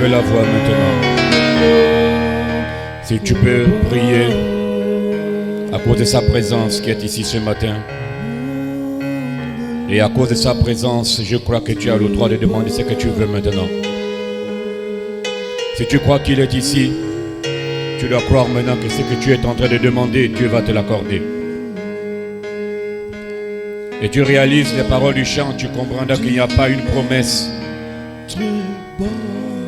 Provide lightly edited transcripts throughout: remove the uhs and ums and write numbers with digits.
lever la voix maintenant. Si tu peux prier à cause de sa présence qui est ici ce matin. Et à cause de sa présence, je crois que tu as le droit de demander ce que tu veux maintenant. Si tu crois qu'il est ici, tu dois croire maintenant que ce que tu es en train de demander, Dieu va te l'accorder. Et tu réalises les paroles du chant, tu comprendras qu'il n'y a pas une promesse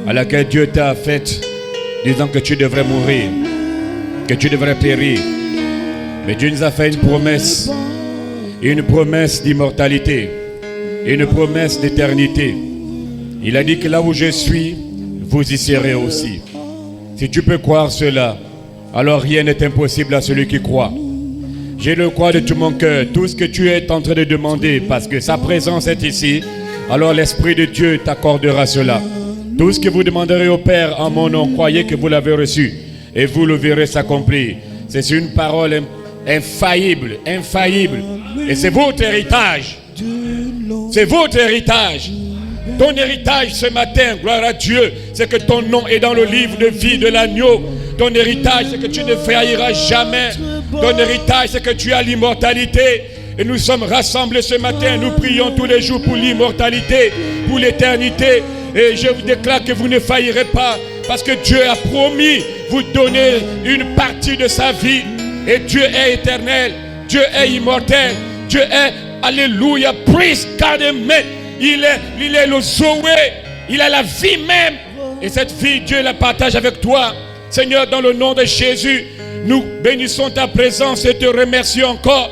à laquelle Dieu t'a faite, disant que tu devrais mourir, que tu devrais périr. Mais Dieu nous a fait une promesse d'immortalité, une promesse d'éternité. Il a dit que là où je suis, vous y serez aussi. Si tu peux croire cela, alors rien n'est impossible à celui qui croit. Je le crois de tout mon cœur, tout ce que tu es en train de demander, parce que sa présence est ici, alors l'Esprit de Dieu t'accordera cela. Tout ce que vous demanderez au Père en mon nom, croyez que vous l'avez reçu, et vous le verrez s'accomplir. C'est une parole infaillible, infaillible, et c'est votre héritage. C'est votre héritage. Ton héritage ce matin, gloire à Dieu, c'est que ton nom est dans le livre de vie de l'agneau. Ton héritage, c'est que tu ne failliras jamais. Ton héritage, c'est que tu as l'immortalité. Et nous sommes rassemblés ce matin, nous prions tous les jours pour l'immortalité, pour l'éternité. Et je vous déclare que vous ne faillirez pas, parce que Dieu a promis vous donner une partie de sa vie. Et Dieu est éternel, Dieu est immortel, Dieu est, alléluia, praise God, amen. Il est le Zoé, il a la vie même. Et cette vie, Dieu la partage avec toi. Seigneur, dans le nom de Jésus, nous bénissons ta présence et te remercions encore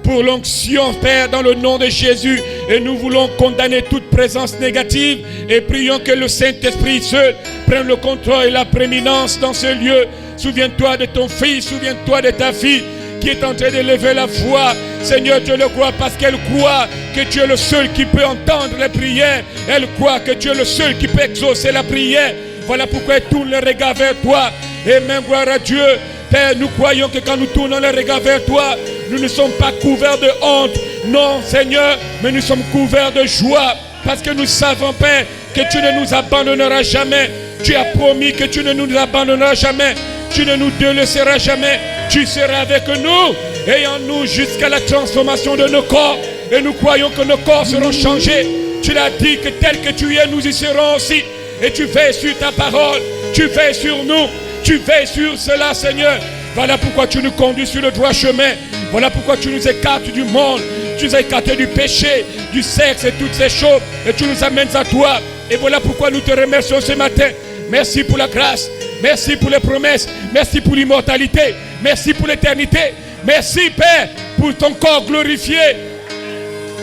pour l'onction, Père, dans le nom de Jésus. Et nous voulons condamner toute présence négative et prions que le Saint-Esprit seul prenne le contrôle et la prééminence dans ce lieu. Souviens-toi de ton fils, souviens-toi de ta fille qui est en train de lever la voix. Seigneur, je le crois parce qu'elle croit que tu es le seul qui peut entendre les prières. Elle croit que tu es le seul qui peut exaucer la prière. Voilà pourquoi elle tourne le regard vers toi. Et même gloire à Dieu. Père, nous croyons que quand nous tournons le regard vers toi, nous ne sommes pas couverts de honte. Non, Seigneur, mais nous sommes couverts de joie. Parce que nous savons, Père, que tu ne nous abandonneras jamais. Tu as promis que tu ne nous abandonneras jamais. Tu ne nous délaisseras jamais. Tu seras avec nous et en nous jusqu'à la transformation de nos corps. Et nous croyons que nos corps seront changés. Tu l'as dit que tel que tu es, nous y serons aussi. Et tu veilles sur ta parole. Tu veilles sur nous. Tu veilles sur cela, Seigneur. Voilà pourquoi tu nous conduis sur le droit chemin. Voilà pourquoi tu nous écartes du monde. Tu nous as écartés du péché, du sexe et toutes ces choses. Et tu nous amènes à toi. Et voilà pourquoi nous te remercions ce matin. Merci pour la grâce. Merci pour les promesses. Merci pour l'immortalité. Merci pour l'éternité. Merci, Père, pour ton corps glorifié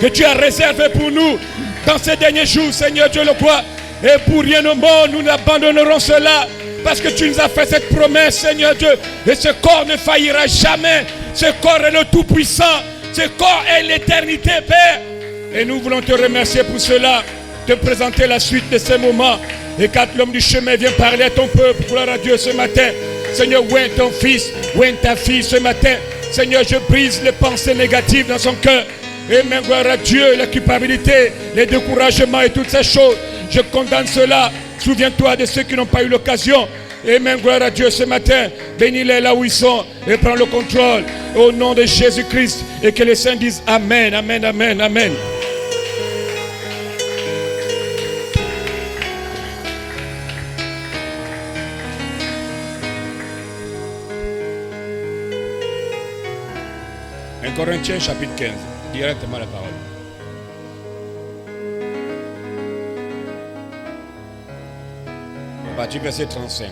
que tu as réservé pour nous dans ces derniers jours, Seigneur Dieu le croit. Et pour rien au monde, nous n'abandonnerons cela. Parce que tu nous as fait cette promesse, Seigneur Dieu. Et ce corps ne faillira jamais. Ce corps est le Tout-Puissant. Ce corps est l'éternité, Père. Et nous voulons te remercier pour cela. Te présenter la suite de ces moments. Et quand l'homme du chemin vient parler à ton peuple, gloire à Dieu ce matin. Seigneur, où est ton fils? Où est ta fille ce matin? Seigneur, je brise les pensées négatives dans son cœur. Et même gloire à Dieu, la culpabilité, les découragements et toutes ces choses. Je condamne cela. Souviens-toi de ceux qui n'ont pas eu l'occasion. Et même gloire à Dieu ce matin. Bénis-les là où ils sont et prends le contrôle. Au nom de Jésus-Christ. Et que les saints disent Amen, Amen, Amen, Amen. Corinthiens chapitre 15, directement la parole. À partir du verset 35.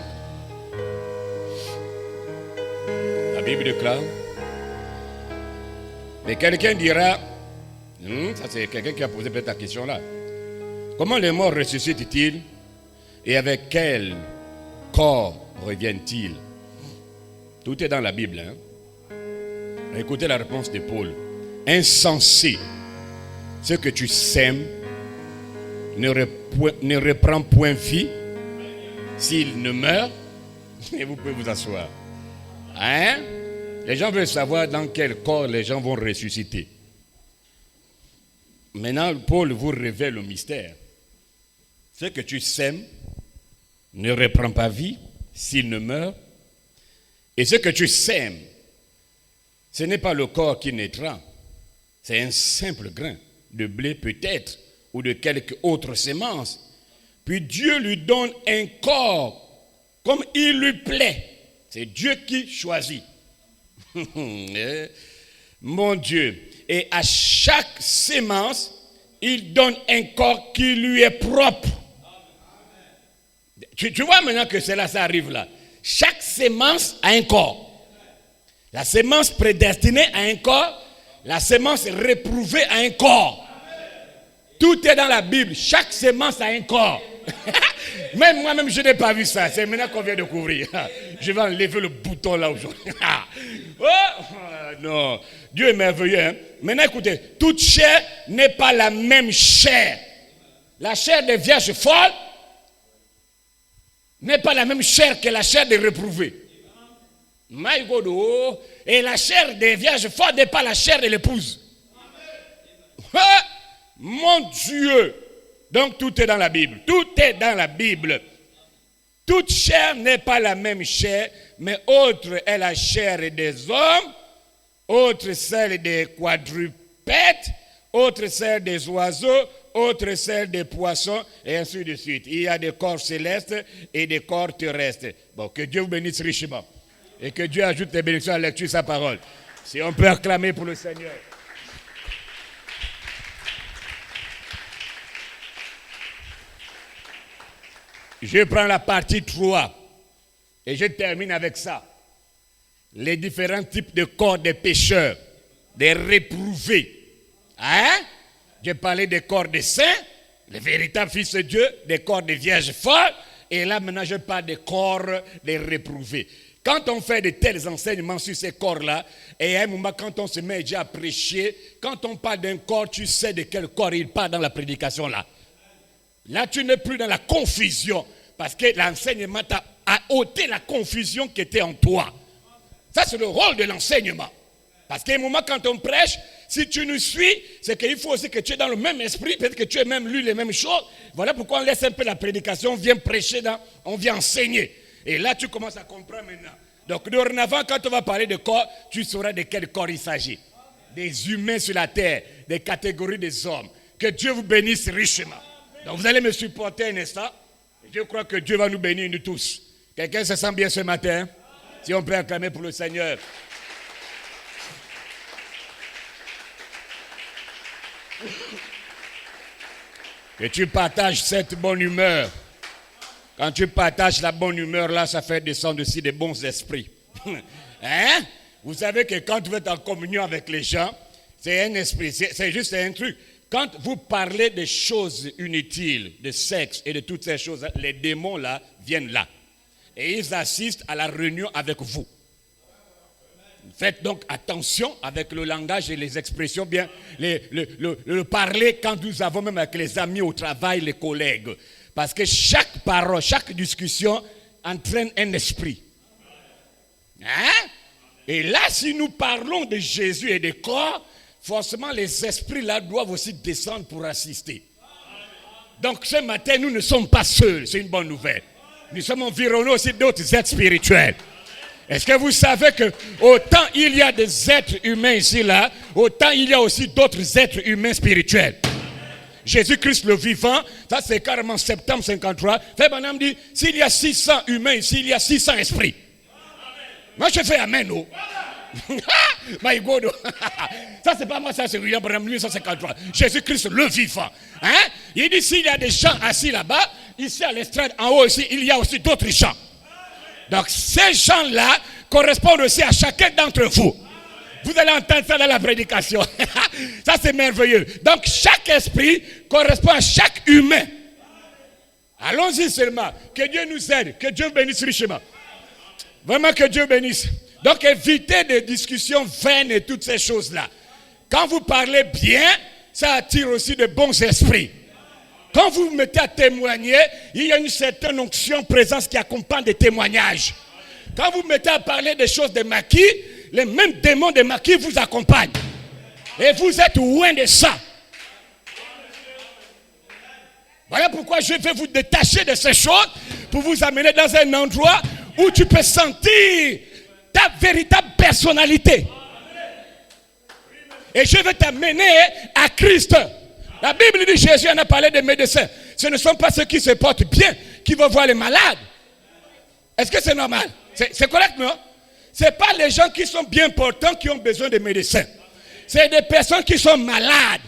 La Bible déclare. Mais quelqu'un dira, ça c'est quelqu'un qui a posé peut-être la question là. Comment les morts ressuscitent-ils et avec quel corps reviennent-ils? Tout est dans la Bible, hein? Écoutez la réponse de Paul. Insensé, ce que tu sèmes ne reprend point vie s'il ne meurt. Et vous pouvez vous asseoir. Hein? Les gens veulent savoir dans quel corps les gens vont ressusciter. Maintenant, Paul vous révèle le mystère. Ce que tu sèmes ne reprend pas vie s'il ne meurt. Et ce que tu sèmes, ce n'est pas le corps qui naîtra, c'est un simple grain de blé peut-être, ou de quelque autre sémence. Puis Dieu lui donne un corps comme il lui plaît. C'est Dieu qui choisit. Mon Dieu. Et à chaque sémence, il donne un corps qui lui est propre. Tu vois maintenant que ça arrive là. Chaque sémence a un corps. La sémence prédestinée a un corps. La sémence réprouvée a un corps. Tout est dans la Bible. Chaque sémence a un corps. Même moi-même, je n'ai pas vu ça. C'est maintenant qu'on vient de couvrir. Je vais enlever le bouton là aujourd'hui. Non. Dieu est merveilleux. Hein? Maintenant, écoutez. Toute chair n'est pas la même chair. La chair des vierges folles n'est pas la même chair que la chair des réprouvés. Et la chair des vierges folles n'est pas la chair de l'épouse. Mon Dieu. Donc tout est dans la Bible. Tout est dans la Bible. Toute chair n'est pas la même chair, mais autre est la chair des hommes, autre celle des quadrupèdes, autre celle des oiseaux, autre celle des poissons, et ainsi de suite. Il y a des corps célestes et des corps terrestres. Bon, que Dieu vous bénisse richement. Et que Dieu ajoute des bénédictions à la lecture de sa parole. Si on peut acclamer pour le Seigneur. Je prends la partie 3 et je termine avec ça. Les différents types de corps des pécheurs, des réprouvés. Hein? J'ai parlé des corps des saints, les véritables fils de Dieu, des corps des vierges folles, et là maintenant je parle des corps des réprouvés. Quand on fait de tels enseignements sur ces corps-là, et à un moment quand on se met déjà à prêcher, quand on parle d'un corps, tu sais de quel corps il parle dans la prédication là. Là, tu n'es plus dans la confusion. Parce que l'enseignement a ôté la confusion qui était en toi. Ça, c'est le rôle de l'enseignement. Parce qu'à un moment, quand on prêche, si tu nous suis, c'est qu'il faut aussi que tu es dans le même esprit. Peut-être que tu as même lu les mêmes choses. Voilà pourquoi on laisse un peu la prédication. On vient prêcher, on vient enseigner. Et là, tu commences à comprendre maintenant. Donc, dorénavant, quand on va parler de corps, tu sauras de quel corps il s'agit. Des humains sur la terre, des catégories des hommes. Que Dieu vous bénisse richement. Donc vous allez me supporter un instant. Je crois que Dieu va nous bénir nous tous. Quelqu'un se sent bien ce matin? Si on peut acclamer pour le Seigneur. Que tu partages cette bonne humeur. Quand tu partages la bonne humeur, là, ça fait descendre aussi des bons esprits. Hein? Vous savez que quand vous êtes en communion avec les gens, c'est un esprit, c'est juste un truc. Quand vous parlez des choses inutiles, de sexe et de toutes ces choses, les démons là viennent là. Et ils assistent à la réunion avec vous. Faites donc attention avec le langage et les expressions, bien, le parler quand nous avons même avec les amis au travail, les collègues. Parce que chaque parole, chaque discussion entraîne un esprit. Hein? Et là, si nous parlons de Jésus et des corps, forcément, les esprits là doivent aussi descendre pour assister. Donc ce matin, nous ne sommes pas seuls. C'est une bonne nouvelle. Nous sommes environnés aussi d'autres êtres spirituels. Est-ce que vous savez que autant il y a des êtres humains ici là, autant il y a aussi d'autres êtres humains spirituels. Jésus-Christ le vivant, ça c'est carrément septembre 53. Frère Branham dit, s'il y a 600 humains ici, il y a 600 esprits. Moi je fais amen, oh. My God. Ça c'est pas moi, ça c'est William Branham 1953. Jésus-Christ le vivant. Hein? Il dit s'il y a des gens assis là-bas, ici à l'estrade, en haut ici, il y a aussi d'autres gens. Donc ces gens-là correspondent aussi à chacun d'entre vous. Vous allez entendre ça dans la prédication. Ça c'est merveilleux. Donc chaque esprit correspond à chaque humain. Allons-y seulement. Que Dieu nous aide. Que Dieu bénisse richement. Vraiment que Dieu bénisse. Donc évitez des discussions vaines et toutes ces choses-là. Quand vous parlez bien, ça attire aussi de bons esprits. Quand vous vous mettez à témoigner, il y a une certaine onction, présence qui accompagne des témoignages. Quand vous vous mettez à parler des choses de maquis, les mêmes démons de maquis vous accompagnent. Et vous êtes loin de ça. Voilà pourquoi je vais vous détacher de ces choses pour vous amener dans un endroit où tu peux sentir ta véritable personnalité. Et je vais t'amener à Christ. La Bible dit, Jésus en a parlé des médecins. Ce ne sont pas ceux qui se portent bien qui vont voir les malades. Est-ce que c'est normal? C'est correct, non? Ce n'est pas les gens qui sont bien portants qui ont besoin de médecins. C'est des personnes qui sont malades,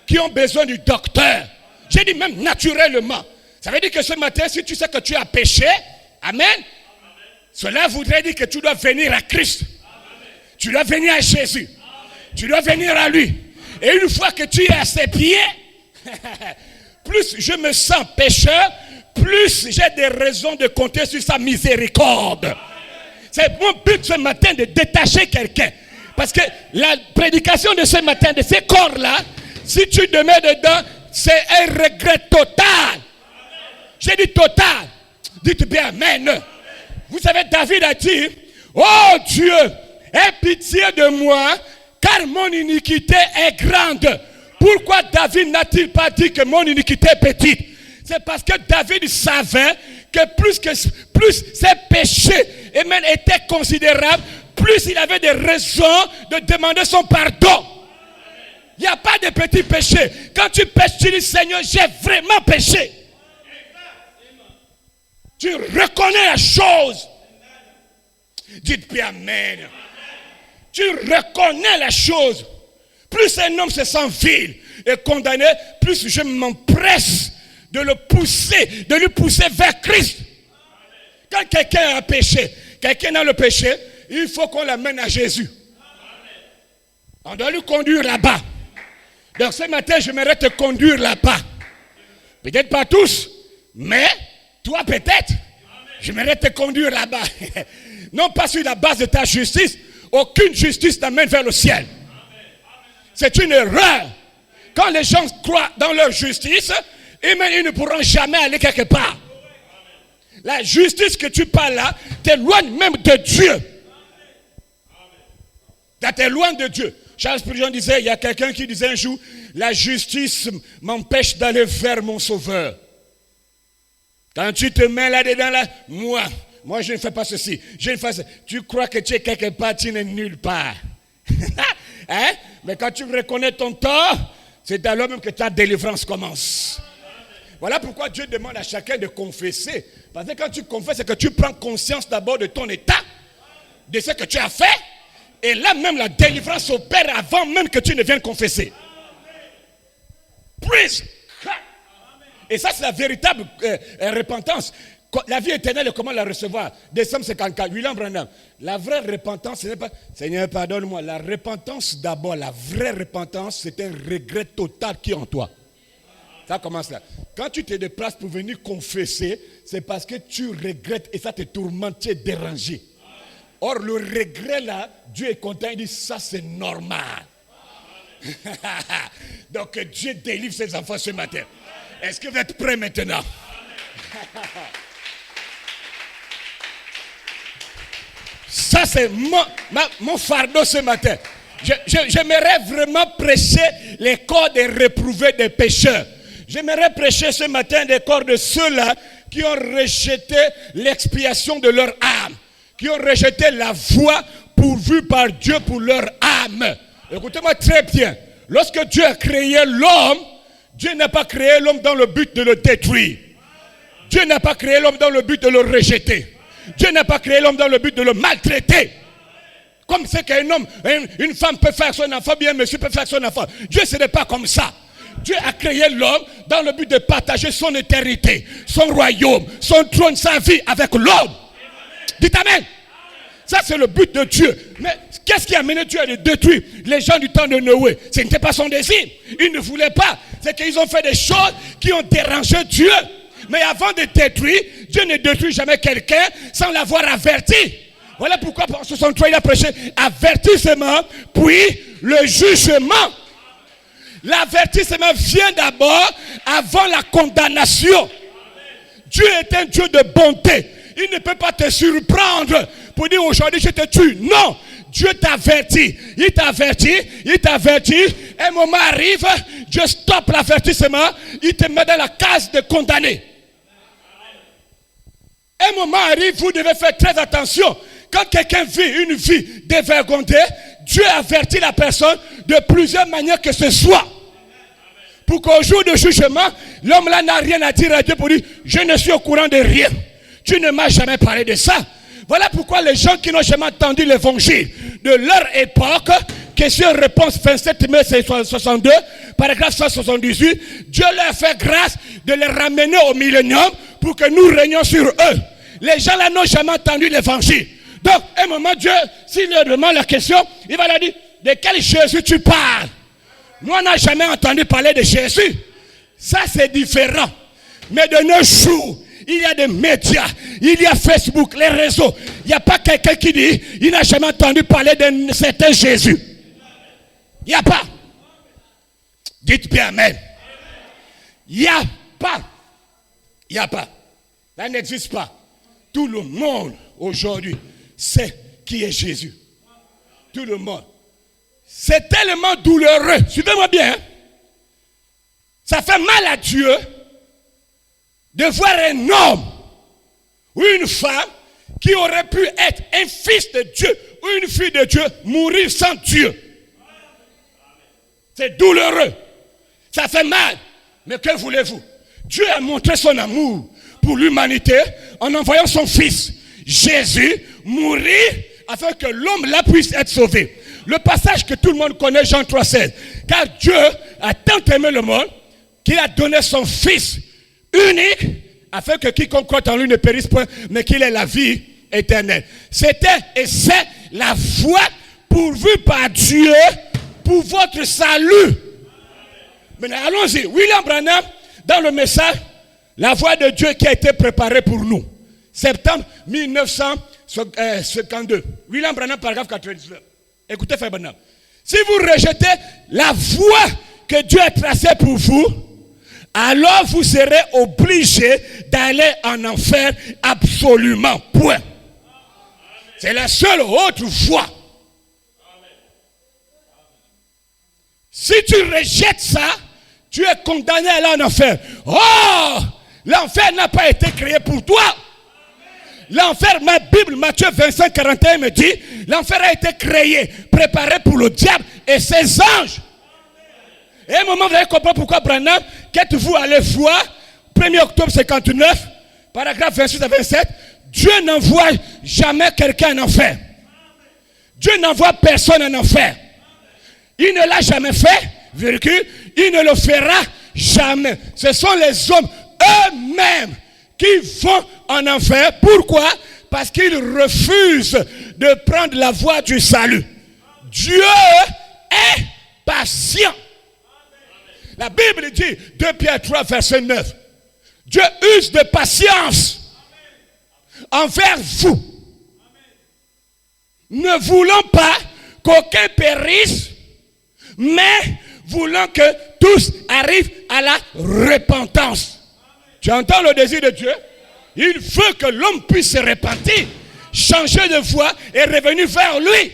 qui ont besoin du docteur. J'ai dit même naturellement. Ça veut dire que ce matin, si tu sais que tu as péché, amen, cela voudrait dire que tu dois venir à Christ. Tu dois venir à Jésus. Tu dois venir à lui. Et une fois que tu es à ses pieds, plus je me sens pécheur, plus j'ai des raisons de compter sur sa miséricorde. C'est mon but ce matin de détacher quelqu'un. Parce que la prédication de ce matin, de ces corps-là, si tu demeures dedans, c'est un regret total. J'ai dit total. Dites bien amen. Vous savez, David a dit, oh Dieu, aie pitié de moi, car mon iniquité est grande. Pourquoi David n'a-t-il pas dit que mon iniquité est petite? C'est parce que David savait que plus ses péchés étaient considérables, plus il avait des raisons de demander son pardon. Il n'y a pas de petits péchés. Quand tu pêches, tu dis, Seigneur, j'ai vraiment péché. Tu reconnais la chose. Dites bien amen. Tu reconnais la chose. Plus un homme se sent vil et condamné, plus je m'empresse de le pousser, de lui pousser vers Christ. Quand quelqu'un a péché, quelqu'un a le péché, il faut qu'on l'amène à Jésus. On doit lui conduire là-bas. Donc ce matin, j'aimerais te conduire là-bas. Peut-être pas tous, mais toi peut-être. J'aimerais te conduire là-bas. Non pas sur la base de ta justice. Aucune justice t'amène vers le ciel. C'est une erreur. Quand les gens croient dans leur justice, ils ne pourront jamais aller quelque part. La justice que tu parles là t'éloigne même de Dieu. Ça t'éloigne de Dieu. Charles Spurgeon disait, il y a quelqu'un qui disait un jour, la justice m'empêche d'aller vers mon sauveur. Quand tu te mets là-dedans, là, moi je ne fais pas ceci, je ne fais ça. Tu crois que tu es quelque part, tu n'es nulle part. Hein? Mais quand tu reconnais ton tort, c'est alors même que ta délivrance commence. Voilà pourquoi Dieu demande à chacun de confesser. Parce que quand tu confesses, c'est que tu prends conscience d'abord de ton état, de ce que tu as fait. Et là même la délivrance opère avant même que tu ne viennes confesser. Praise. Et ça c'est la véritable repentance. La vie éternelle, comment la recevoir? Décembre 54, William Branham. La vraie repentance, ce n'est pas Seigneur pardonne-moi. La repentance d'abord, la vraie repentance, c'est un regret total qui est en toi. Ça commence là. Quand tu te déplaces pour venir confesser, c'est parce que tu regrettes et ça te tourmente, tu es dérangé. Or, le regret là, Dieu est content, il dit ça c'est normal. Donc, Dieu délivre ses enfants ce matin. Est-ce que vous êtes prêts maintenant? Ça c'est mon fardeau ce matin. J'aimerais vraiment prêcher les corps des réprouvés des pécheurs. J'aimerais prêcher ce matin des corps de ceux-là qui ont rejeté l'expiation de leur âme. Qui ont rejeté la voie pourvue par Dieu pour leur âme. Écoutez-moi très bien. Lorsque Dieu a créé l'homme, Dieu n'a pas créé l'homme dans le but de le détruire. Dieu n'a pas créé l'homme dans le but de le rejeter. Dieu n'a pas créé l'homme dans le but de le maltraiter. Comme c'est qu'un homme, une femme peut faire son enfant, bien monsieur peut faire son enfant. Dieu, ce n'est pas comme ça. Dieu a créé l'homme dans le but de partager son éternité, son royaume, son trône, sa vie avec l'homme. Dites amen. Ça c'est le but de Dieu. Mais qu'est-ce qui a mené Dieu à le détruire? Les gens du temps de Noé, ce n'était pas son désir. Ils ne voulaient pas. C'est qu'ils ont fait des choses qui ont dérangé Dieu. Mais avant de détruire, Dieu ne détruit jamais quelqu'un sans l'avoir averti. Voilà pourquoi en 63 il a prêché avertissement, puis le jugement. L'avertissement vient d'abord avant la condamnation. Dieu est un Dieu de bonté. Il ne peut pas te surprendre pour dire aujourd'hui je te tue. Non, Dieu t'avertit. Il t'avertit. Un moment arrive, Dieu stoppe l'avertissement, il te met dans la case de condamné. Un moment arrive, vous devez faire très attention. Quand quelqu'un vit une vie dévergondée, Dieu avertit la personne de plusieurs manières que ce soit. Pour qu'au jour de jugement, l'homme là n'a rien à dire à Dieu pour dire, je ne suis au courant de rien. Tu ne m'as jamais parlé de ça. Voilà pourquoi les gens qui n'ont jamais entendu l'évangile de leur époque, question réponse 27 mai 62, paragraphe 178, Dieu leur fait grâce de les ramener au millénium pour que nous régnions sur eux. Les gens là n'ont jamais entendu l'évangile. Donc, à un moment, Dieu, s'il leur demande la question, il va leur dire, de quel Jésus tu parles? Nous, on n'a jamais entendu parler de Jésus. Ça, c'est différent. Mais de nos jours, il y a des médias, il y a Facebook, les réseaux. Il n'y a pas quelqu'un qui dit, il n'a jamais entendu parler d'un certain Jésus. Il n'y a pas. Dites bien Amen. Il n'y a pas. Il n'y a pas. Ça n'existe pas. Tout le monde, aujourd'hui, sait qui est Jésus. Tout le monde. C'est tellement douloureux. Suivez-moi bien. Hein? Ça fait mal à Dieu de voir un homme ou une femme qui aurait pu être un fils de Dieu ou une fille de Dieu mourir sans Dieu. C'est douloureux. Ça fait mal. Mais que voulez-vous? Dieu a montré son amour pour l'humanité en envoyant son fils Jésus mourir afin que l'homme là puisse être sauvé. Le passage que tout le monde connaît, Jean 3,16. Car Dieu a tant aimé le monde qu'il a donné son fils unique afin que quiconque croit en lui ne périsse point, mais qu'il ait la vie éternelle. C'était et c'est la voie pourvue par Dieu pour votre salut. Maintenant, allons-y. William Branham, dans le message, la voie de Dieu qui a été préparée pour nous. Septembre 1952. William Branham, paragraphe 99. Écoutez, frère Branham. Si vous rejetez la voie que Dieu a tracée pour vous, alors vous serez obligé d'aller en enfer absolument. Point. C'est la seule autre voie. Si tu rejettes ça, tu es condamné à aller en enfer. Oh! L'enfer n'a pas été créé pour toi. L'enfer, ma Bible, Matthieu 25, 41 me dit, l'enfer a été créé, préparé pour le diable et ses anges. Et à un moment, vous allez comprendre pourquoi Branham, qu'êtes-vous allé voir, 1er octobre 59, paragraphe 26 à 27, Dieu n'envoie jamais quelqu'un en enfer. Dieu n'envoie personne en enfer. Il ne l'a jamais fait, virgule, il ne le fera jamais. Ce sont les hommes eux-mêmes qui vont en enfer. Pourquoi? Parce qu'ils refusent de prendre la voie du salut. Dieu est patient. La Bible dit, 2 Pierre 3, verset 9. Dieu use de patience envers vous. Ne voulant pas qu'aucun périsse, mais voulant que tous arrivent à la repentance. Tu entends le désir de Dieu? Il veut que l'homme puisse se repentir, changer de voie et revenir vers lui.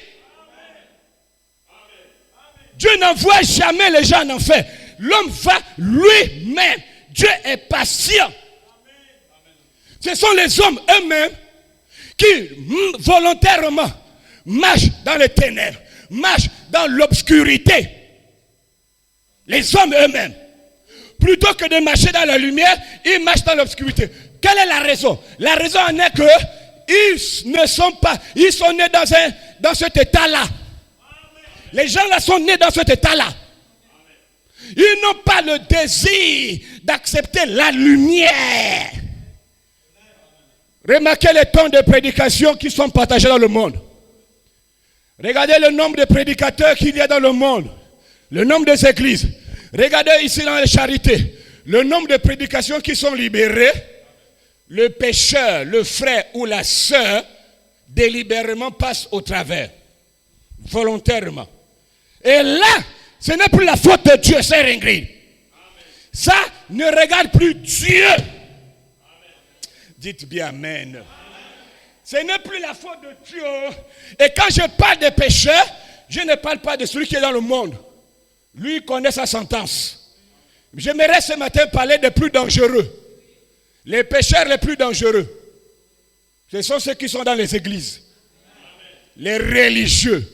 Dieu n'envoie jamais les gens en enfer. L'homme va lui-même. Dieu est patient. Ce sont les hommes eux-mêmes qui volontairement marchent dans les ténèbres, marchent dans l'obscurité. Les hommes eux-mêmes. Plutôt que de marcher dans la lumière, ils marchent dans l'obscurité. Quelle est la raison? La raison en est que ils ne sont pas, ils sont nés dans cet état-là. Les gens là sont nés dans cet état-là. Ils n'ont pas le désir d'accepter la lumière. Remarquez les tons de prédication qui sont partagés dans le monde. Regardez le nombre de prédicateurs qu'il y a dans le monde. Le nombre des églises. Regardez ici dans les charités. Le nombre de prédications qui sont libérées. Le pécheur, le frère ou la sœur délibérément passe au travers. Volontairement. Et là, ce n'est plus la faute de Dieu, c'est Ingrid. Ça ne regarde plus Dieu. Amen. Dites bien Amen. Ce n'est plus la faute de Dieu. Et quand je parle des pécheurs, je ne parle pas de celui qui est dans le monde. Lui connaît sa sentence. J'aimerais ce matin parler des plus dangereux. Les pécheurs les plus dangereux. Ce sont ceux qui sont dans les églises. Les religieux.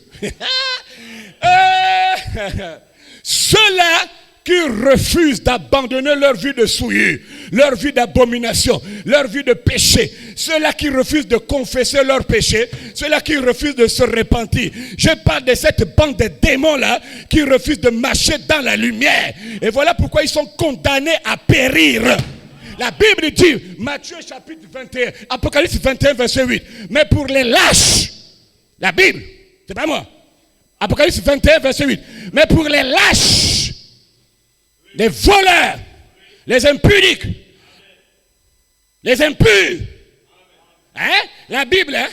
Ceux-là qui refusent d'abandonner leur vie de souillure, leur vie d'abomination, leur vie de péché. Ceux-là qui refusent de confesser leurs péchés, ceux-là qui refusent de se repentir. Je parle de cette bande de démons-là qui refusent de marcher dans la lumière. Et voilà pourquoi ils sont condamnés à périr. La Bible dit, Matthieu chapitre 21, Apocalypse 21, verset 8. Mais pour les lâches, la Bible, c'est pas moi. Apocalypse 21, verset 8. Mais pour les lâches, les voleurs, les impudiques, les impurs, hein? La Bible, hein?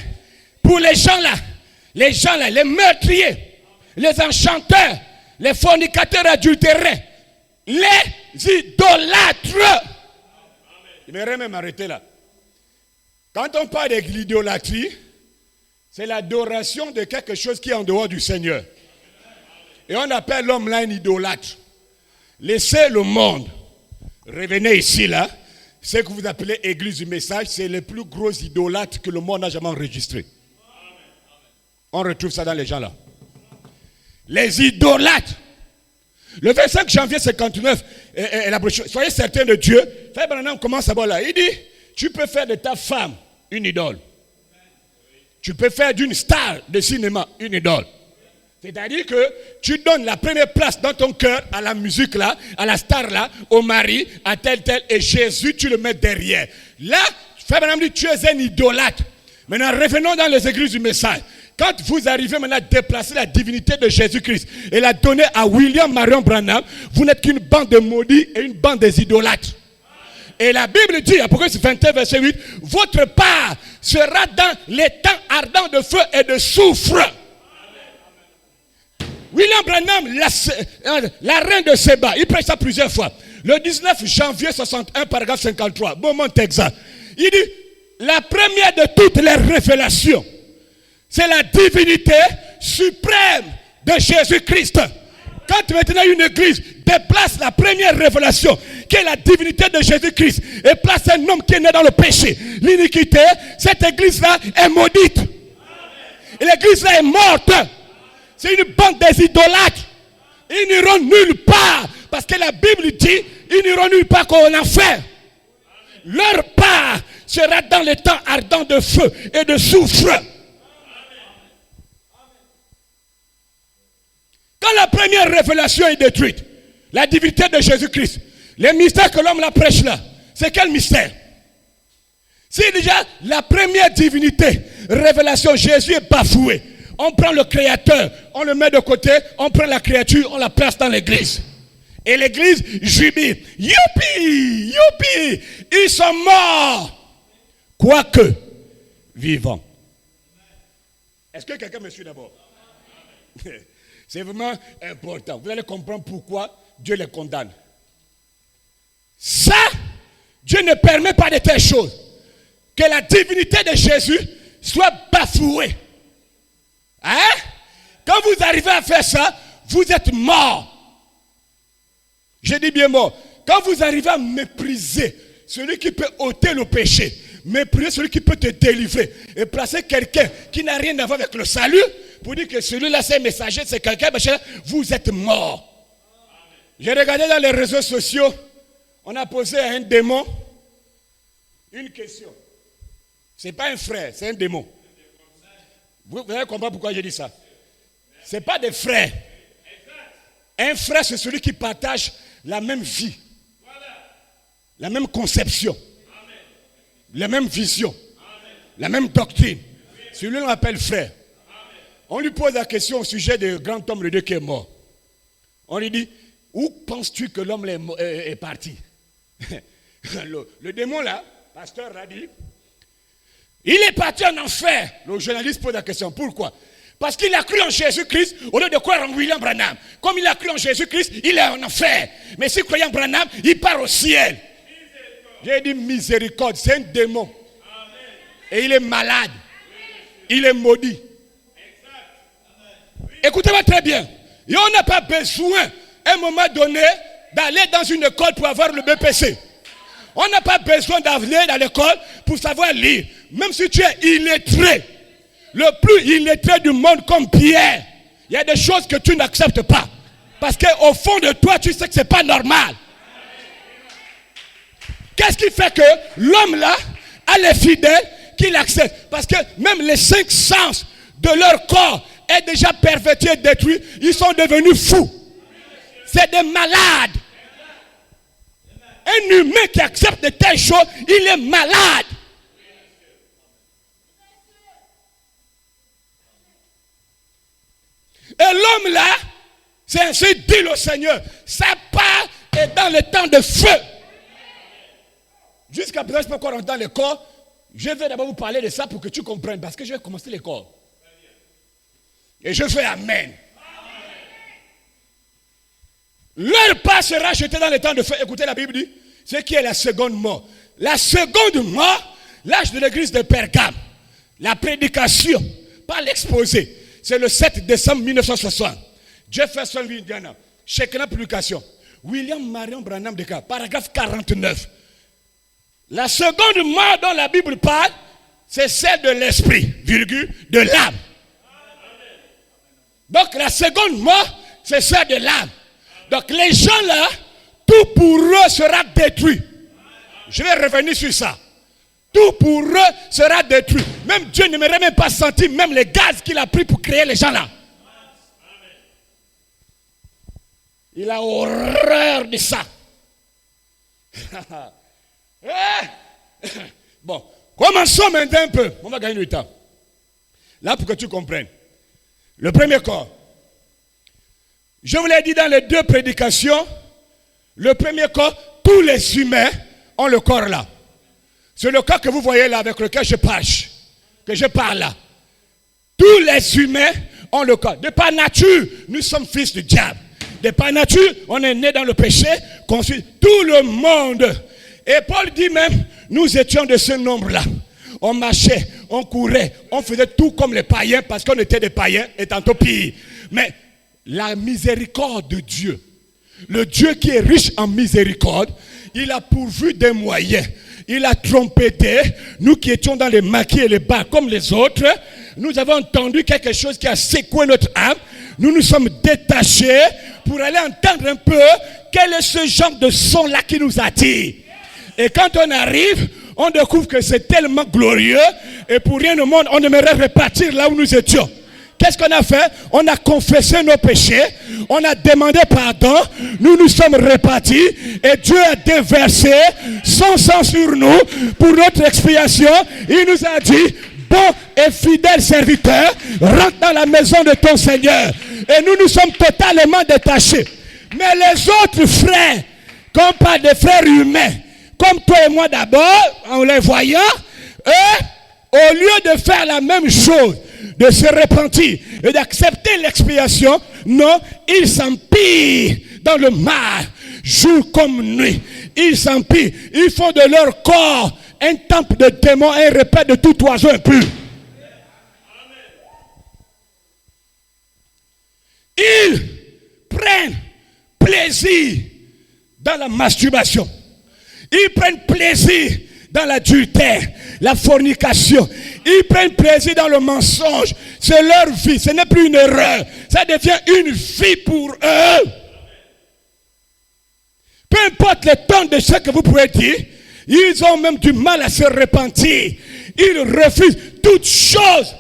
Pour les gens là, les meurtriers, les enchanteurs, les fornicateurs adultérés, les idolâtres. Je vais même m'arrêter là. Quand on parle de l'idolâtrie, c'est l'adoration de quelque chose qui est en dehors du Seigneur. Et on appelle l'homme là un idolâtre. Laissez le monde. Revenez ici là. Ce que vous appelez église du message, c'est le plus gros idolâtre que le monde n'a jamais enregistré. On retrouve ça dans les gens là. Les idolâtres. Le 25 janvier 59, soyez certains de Dieu. Frère Branham commence à voir là. Il dit, tu peux faire de ta femme une idole. Tu peux faire d'une star de cinéma une idole. C'est-à-dire que tu donnes la première place dans ton cœur à la musique là, à la star là, au mari, à tel, et Jésus, tu le mets derrière. Là, Frère Branham dit, tu es un idolâtre. Maintenant, revenons dans les églises du message. Quand vous arrivez maintenant à déplacer la divinité de Jésus-Christ et la donner à William Marion Branham, vous n'êtes qu'une bande de maudits et une bande des idolâtres. Et la Bible dit, Apocalypse 21, verset 8, votre part sera dans les temps ardents de feu et de soufre. William Branham, la reine de Séba, il prêche ça plusieurs fois. Le 19 janvier 61, paragraphe 53, Beaumont, Texas. Il dit, la première de toutes les révélations, c'est la divinité suprême de Jésus-Christ. Quand maintenant une église déplace la première révélation, qui est la divinité de Jésus-Christ, et place un homme qui est né dans le péché, l'iniquité, cette église-là est maudite. Et l'église-là est morte. C'est une bande des idolâtres. Ils n'iront nulle part. Parce que la Bible dit, ils n'iront nulle part qu'en enfer. Leur part sera dans les temps ardents de feu et de soufre. Quand la première révélation est détruite, la divinité de Jésus-Christ, les mystères que l'homme la prêche là, c'est quel mystère? C'est déjà la première divinité, révélation, Jésus est bafoué. On prend le créateur, on le met de côté, on prend la créature, on la place dans l'église. Et l'église jubile. Youpi, youpi, ils sont morts. Quoique vivants. Est-ce que quelqu'un me suit d'abord? C'est vraiment important. Vous allez comprendre pourquoi Dieu les condamne. Ça, Dieu ne permet pas de telles choses. Que la divinité de Jésus soit bafouée. Hein? Quand vous arrivez à faire ça, vous êtes mort. Je dis bien mort. Quand vous arrivez à mépriser celui qui peut ôter le péché, mépriser celui qui peut te délivrer, et placer quelqu'un qui n'a rien à voir avec le salut, pour dire que celui-là c'est un messager, c'est quelqu'un, vous êtes mort. J'ai regardé dans les réseaux sociaux, on a posé à un démon une question. Ce n'est pas un frère, c'est un démon. Vous allez comprendre pourquoi je dis ça. Ce n'est pas des frères. Un frère, c'est celui qui partage la même vie, la même conception, la même vision, la même doctrine. Celui-là, on l'appelle frère. On lui pose la question au sujet du grand homme de Dieu qui est mort. On lui dit, où penses-tu que l'homme est parti? Le démon là, pasteur a dit, il est parti en enfer. Le journaliste pose la question, pourquoi? Parce qu'il a cru en Jésus-Christ au lieu de croire en William Branham. Comme il a cru en Jésus-Christ, il est en enfer. Mais si croyant en Branham, il part au ciel. J'ai dit miséricorde, c'est un démon. Et il est malade. Il est maudit. Écoutez-moi très bien. Et on n'a pas besoin, à un moment donné, d'aller dans une école pour avoir le BPC. On n'a pas besoin d'aller dans l'école pour savoir lire. Même si tu es illettré, le plus illettré du monde comme Pierre, il y a des choses que tu n'acceptes pas. Parce qu'au fond de toi, tu sais que ce n'est pas normal. Qu'est-ce qui fait que l'homme là a les fidèles qu'il accepte? Parce que même les 5 sens de leur corps est déjà perverti et détruit. Ils sont devenus fous. C'est des malades. Un humain qui accepte de telles choses, il est malade. Et l'homme là, c'est ainsi dit le Seigneur, sa part est dans le temps de feu. Jusqu'à présent, je peux encore rentrer dans le corps. Je vais d'abord vous parler de ça pour que tu comprennes, parce que je vais commencer les corps. Et je fais Amen. Leur part sera jetée dans le temps de feu. Écoutez, la Bible dit, c'est qui est la seconde mort. La seconde mort, l'âge de l'église de Pergame. La prédication, pas l'exposé. C'est le 7 décembre 1960. Jefferson, Indiana. Shekinah Publication. William Marion Branham Deca. Paragraphe 49. La seconde mort dont la Bible parle, c'est celle de l'esprit, virgule, de l'âme. Donc la seconde mort, c'est celle de l'âme. Donc les gens là, tout pour eux sera détruit. Je vais revenir sur ça. Tout pour eux sera détruit. Même Dieu n'aimerait même pas sentir même les gaz qu'il a pris pour créer les gens là. Il a horreur de ça. Bon, commençons maintenant un peu. On va gagner du temps. Là pour que tu comprennes. Le premier corps. Je vous l'ai dit dans les 2 prédications. Le premier corps, tous les humains ont le corps là. C'est le corps que vous voyez là avec lequel je parle là. Tous les humains ont le corps. De par nature, nous sommes fils du diable. De par nature, on est né dans le péché, conçu tout le monde. Et Paul dit même, nous étions de ce nombre-là. On marchait, on courait, on faisait tout comme les païens parce qu'on était des païens et tantôt pire. Mais la miséricorde de Dieu, le Dieu qui est riche en miséricorde, il a pourvu des moyens. Il a trompetté, nous qui étions dans les maquis et les bas comme les autres, nous avons entendu quelque chose qui a secoué notre âme. Nous nous sommes détachés pour aller entendre un peu quel est ce genre de son-là qui nous attire. Et quand on arrive, on découvre que c'est tellement glorieux et pour rien au monde, on aimerait repartir là où nous étions. Qu'est-ce qu'on a fait? On a confessé nos péchés, on a demandé pardon, nous nous sommes repartis et Dieu a déversé son sang sur nous pour notre expiation. Il nous a dit, bon et fidèle serviteur, rentre dans la maison de ton Seigneur. Et nous nous sommes totalement détachés. Mais les autres frères, comme pas des frères humains, comme toi et moi d'abord, en les voyant, eux, au lieu de faire la même chose, de se repentir et d'accepter l'expiation, non, ils s'empirent dans le mal, jour comme nuit. Ils s'empirent, ils font de leur corps un temple de démons, un repas de tout oiseau impur. Ils prennent plaisir dans la masturbation. Ils prennent plaisir dans l'adultère, la fornication. Ils prennent plaisir dans le mensonge. C'est leur vie, ce n'est plus une erreur. Ça devient une vie pour eux. Peu importe le temps de ce que vous pouvez dire, ils ont même du mal à se repentir. Ils refusent toutes choses.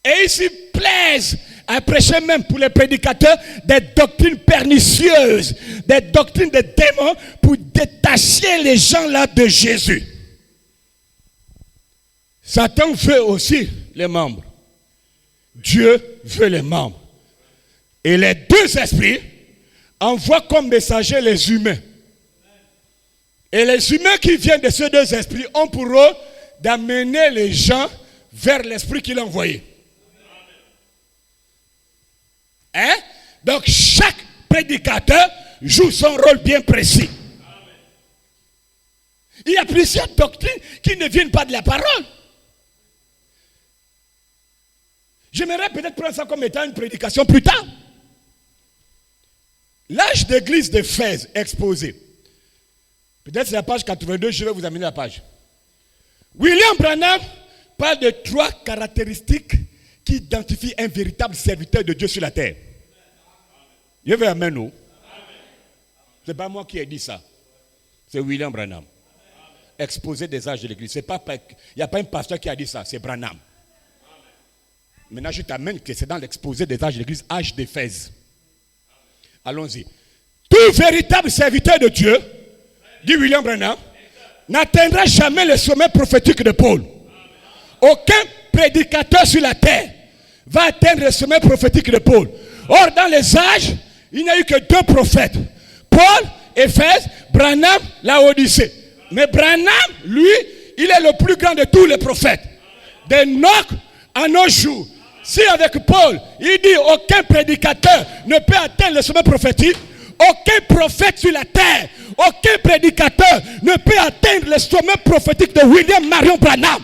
Et ils s'y plaisent à prêcher même pour les prédicateurs des doctrines pernicieuses, des doctrines de démons pour détacher les gens là de Jésus. Satan veut aussi les membres. Dieu veut les membres. Et les 2 esprits envoient comme messagers les humains. Et les humains qui viennent de ces 2 esprits ont pour eux d'amener les gens vers l'esprit qu'il a envoyé. Hein? Donc chaque prédicateur joue son rôle bien précis. Il y a plusieurs doctrines qui ne viennent pas de la parole. J'aimerais peut-être prendre ça comme étant une prédication plus tard. L'âge d'église d'Éphèse exposé. Peut-être c'est la page 82, je vais vous amener la page. William Branham parle de 3 caractéristiques qui identifient un véritable serviteur de Dieu sur la terre. Je vais amener nous. Ce n'est pas moi qui ai dit ça. C'est William Branham. Exposé des âges de l'église. Il n'y a pas un pasteur qui a dit ça, c'est Branham. Maintenant, je t'amène que c'est dans l'exposé des âges de l'église, âge d'Éphèse. Allons-y. Tout véritable serviteur de Dieu, dit William Branham, n'atteindra jamais le sommet prophétique de Paul. Aucun prédicateur sur la terre va atteindre le sommet prophétique de Paul. Or, dans les âges, il n'y a eu que 2 prophètes. Paul, Éphèse, Branham, Laodicée. Mais Branham, lui, il est le plus grand de tous les prophètes. D'Enoch à nos jours. Si avec Paul, il dit aucun prédicateur ne peut atteindre le sommet prophétique, aucun prophète sur la terre, aucun prédicateur ne peut atteindre le sommet prophétique de William Marion Branham.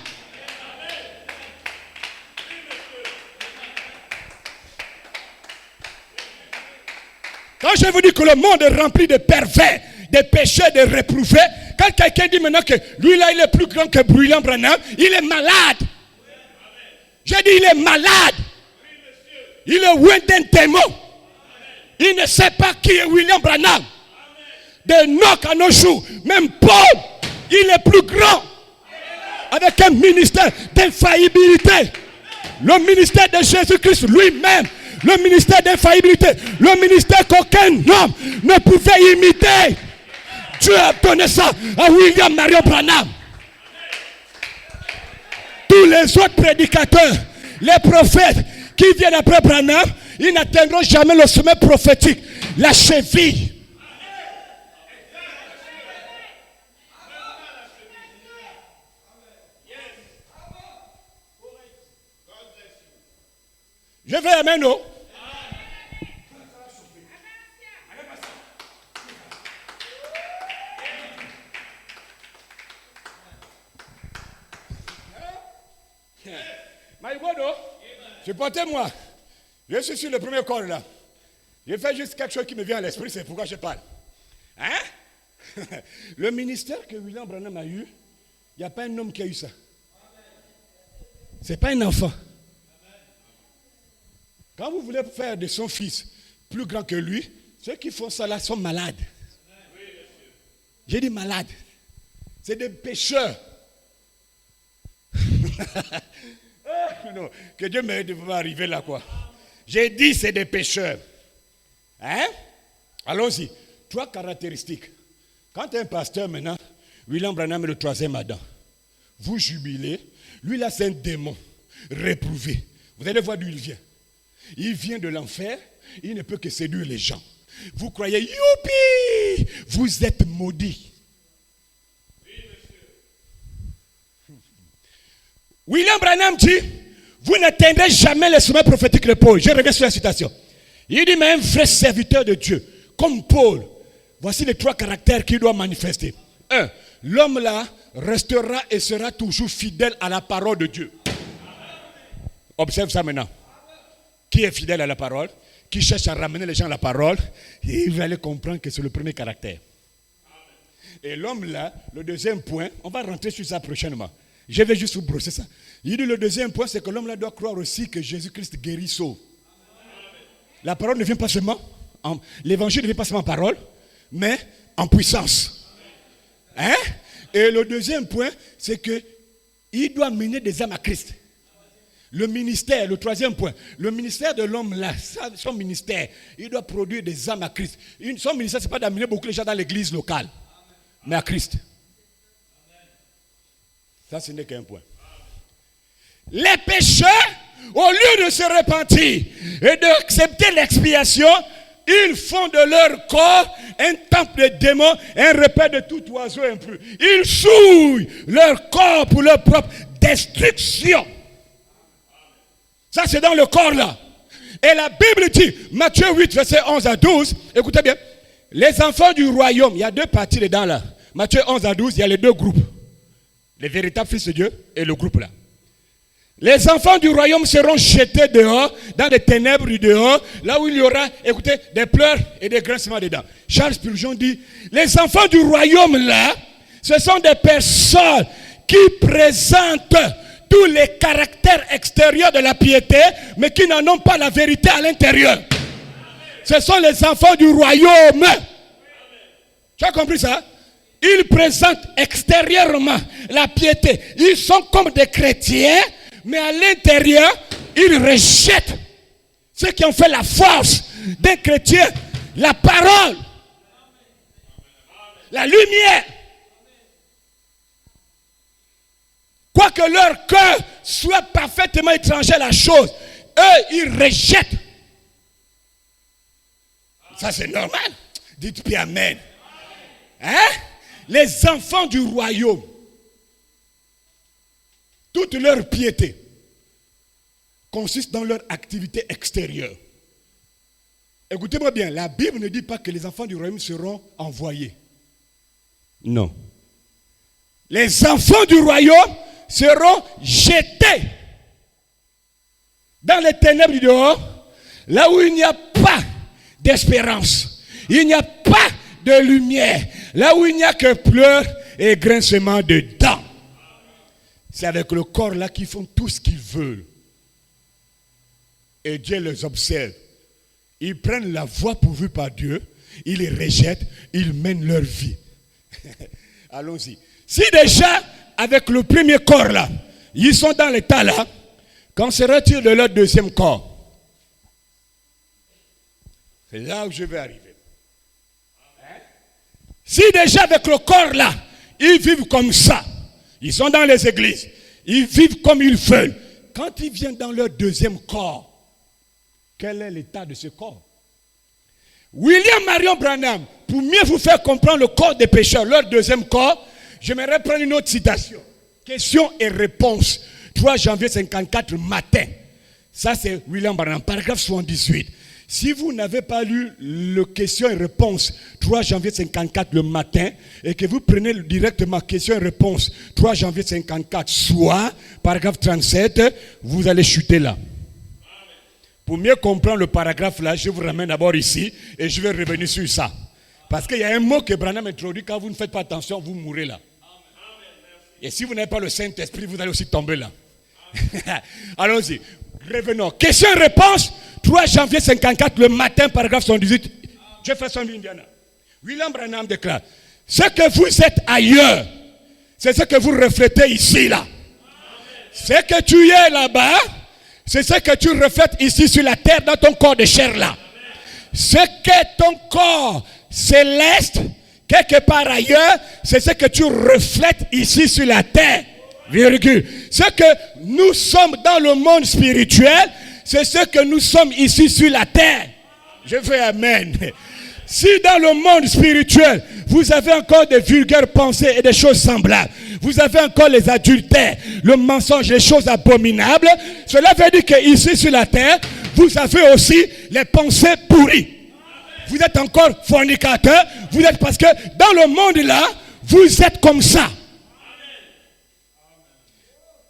Quand je vous dis que le monde est rempli de pervers, de pécheurs, de réprouvés, quand quelqu'un dit maintenant que lui là il est plus grand que William Branham, il est malade. J'ai dit il est malade. Il est loin d'un démon. Il ne sait pas qui est William Branham. D'Enoch à nos jours, même Paul, il est plus grand. Avec un ministère d'infaillibilité. Le ministère de Jésus-Christ lui-même. Le ministère d'infaillibilité. Le ministère qu'aucun homme ne pouvait imiter. Dieu a donné ça à William Marion Branham. Tous les autres prédicateurs, les prophètes qui viennent après Branham, ils n'atteindront jamais le sommet prophétique, la cheville. Je vais amener nous. Supportez-moi. Je suis sur le premier corps là. Je fais juste quelque chose qui me vient à l'esprit, c'est pourquoi je parle. Hein? Le ministère que William Branham a eu, il n'y a pas un homme qui a eu ça. Ce n'est pas un enfant. Quand vous voulez faire de son fils plus grand que lui, ceux qui font ça là sont malades. J'ai dit malades. C'est des pécheurs. Non, que Dieu m'aide de pas arriver là quoi. J'ai dit c'est des pécheurs. Hein? Allons-y. 3 caractéristiques. Quand un pasteur maintenant, William Branham est le 3e Adam. Vous jubilez. Lui là c'est un démon réprouvé. Vous allez voir d'où il vient. Il vient de l'enfer. Il ne peut que séduire les gens. Vous croyez, youpi, vous êtes maudits. William Branham dit, vous n'atteindrez jamais le sommet prophétique de Paul. Je reviens sur la citation. Il dit, mais un vrai serviteur de Dieu, comme Paul, voici les 3 caractères qu'il doit manifester. 1. L'homme là restera et sera toujours fidèle à la parole de Dieu. Observe ça maintenant. Qui est fidèle à la parole, qui cherche à ramener les gens à la parole, et vous allez comprendre que c'est le premier caractère. Et l'homme là, le 2e point, on va rentrer sur ça prochainement. Je vais juste vous brosser ça. Il dit le 2e point, c'est que l'homme là doit croire aussi que Jésus-Christ guérit, sauve. La parole ne vient pas seulement, l'évangile ne vient pas seulement en parole, mais en puissance. Hein? Et le 2e point, c'est que il doit mener des âmes à Christ. Le ministère, le 3e point, le ministère de l'homme là, son ministère, il doit produire des âmes à Christ. Son ministère, ce n'est pas d'amener beaucoup de gens dans l'église locale, mais à Christ. Ça, ce n'est qu'un point. Les pécheurs, au lieu de se repentir et d'accepter l'expiation, ils font de leur corps un temple de démons, un repas de tout oiseau impur. Ils souillent leur corps pour leur propre destruction. Ça, c'est dans le corps là. Et la Bible dit, Matthieu 8, verset 11 à 12, écoutez bien, les enfants du royaume, il y a 2 parties dedans là. Matthieu 11 à 12, il y a les 2 groupes. Les véritables fils de Dieu et le groupe là. Les enfants du royaume seront jetés dehors, dans les ténèbres du dehors, là où il y aura, écoutez, des pleurs et des grincements dedans. Charles Spurgeon dit, les enfants du royaume là, ce sont des personnes qui présentent tous les caractères extérieurs de la piété, mais qui n'en ont pas la vérité à l'intérieur. Ce sont les enfants du royaume. Tu as compris ça? Ils présentent extérieurement la piété. Ils sont comme des chrétiens, mais à l'intérieur, ils rejettent ce qui ont fait la force d'un chrétien, la parole, la lumière. Quoique leur cœur soit parfaitement étranger à la chose, eux, ils rejettent. Ça, c'est normal. Dites puis amen. Hein? Les enfants du royaume, toute leur piété consiste dans leur activité extérieure. Écoutez-moi bien, la Bible ne dit pas que les enfants du royaume seront envoyés. Non. Les enfants du royaume seront jetés dans les ténèbres du dehors, là où il n'y a pas d'espérance, il n'y a pas de lumière, là où il n'y a que pleurs et grincements de dents. C'est avec le corps là qu'ils font tout ce qu'ils veulent. Et Dieu les observe. Ils prennent la voie pourvue par Dieu, ils les rejettent, ils mènent leur vie. Allons-y. Si déjà, avec le premier corps là, ils sont dans l'état là, qu'en sera-t-il de leur deuxième corps? C'est là où je vais arriver. Si déjà avec le corps là, ils vivent comme ça, ils sont dans les églises, ils vivent comme ils veulent. Quand ils viennent dans leur deuxième corps, quel est l'état de ce corps? William Marion Branham, pour mieux vous faire comprendre le corps des pécheurs, leur deuxième corps, j'aimerais prendre une autre citation. Question et réponse, 3 janvier 54 matin. Ça c'est William Branham, paragraphe 78. Si vous n'avez pas lu le question et réponse 3 janvier 54 le matin et que vous prenez directement question et réponse 3 janvier 54 soit paragraphe 37, vous allez chuter là. Pour mieux comprendre le paragraphe là, je vous ramène d'abord ici et je vais revenir sur ça. Parce qu'il y a un mot que Branham introduit, quand vous ne faites pas attention, vous mourrez là. Et si vous n'avez pas le Saint-Esprit, vous allez aussi tomber là. Allons-y. Revenons. Question-réponse, 3 janvier 54, le matin, paragraphe 118, Jefferson, Indiana. William Branham déclare, ce que vous êtes ailleurs, c'est ce que vous reflétez ici, là. Ce que tu es là-bas, c'est ce que tu reflètes ici sur la terre, dans ton corps de chair, là. Ce que ton corps céleste, quelque part ailleurs, c'est ce que tu reflètes ici sur la terre. Virgule. Ce que nous sommes dans le monde spirituel, c'est ce que nous sommes ici sur la terre. Je fais amen. Si dans le monde spirituel, vous avez encore des vulgaires pensées et des choses semblables, vous avez encore les adultères, le mensonge, les choses abominables, cela veut dire qu'ici sur la terre, vous avez aussi les pensées pourries. Vous êtes encore fornicateur, vous êtes parce que dans le monde là, vous êtes comme ça.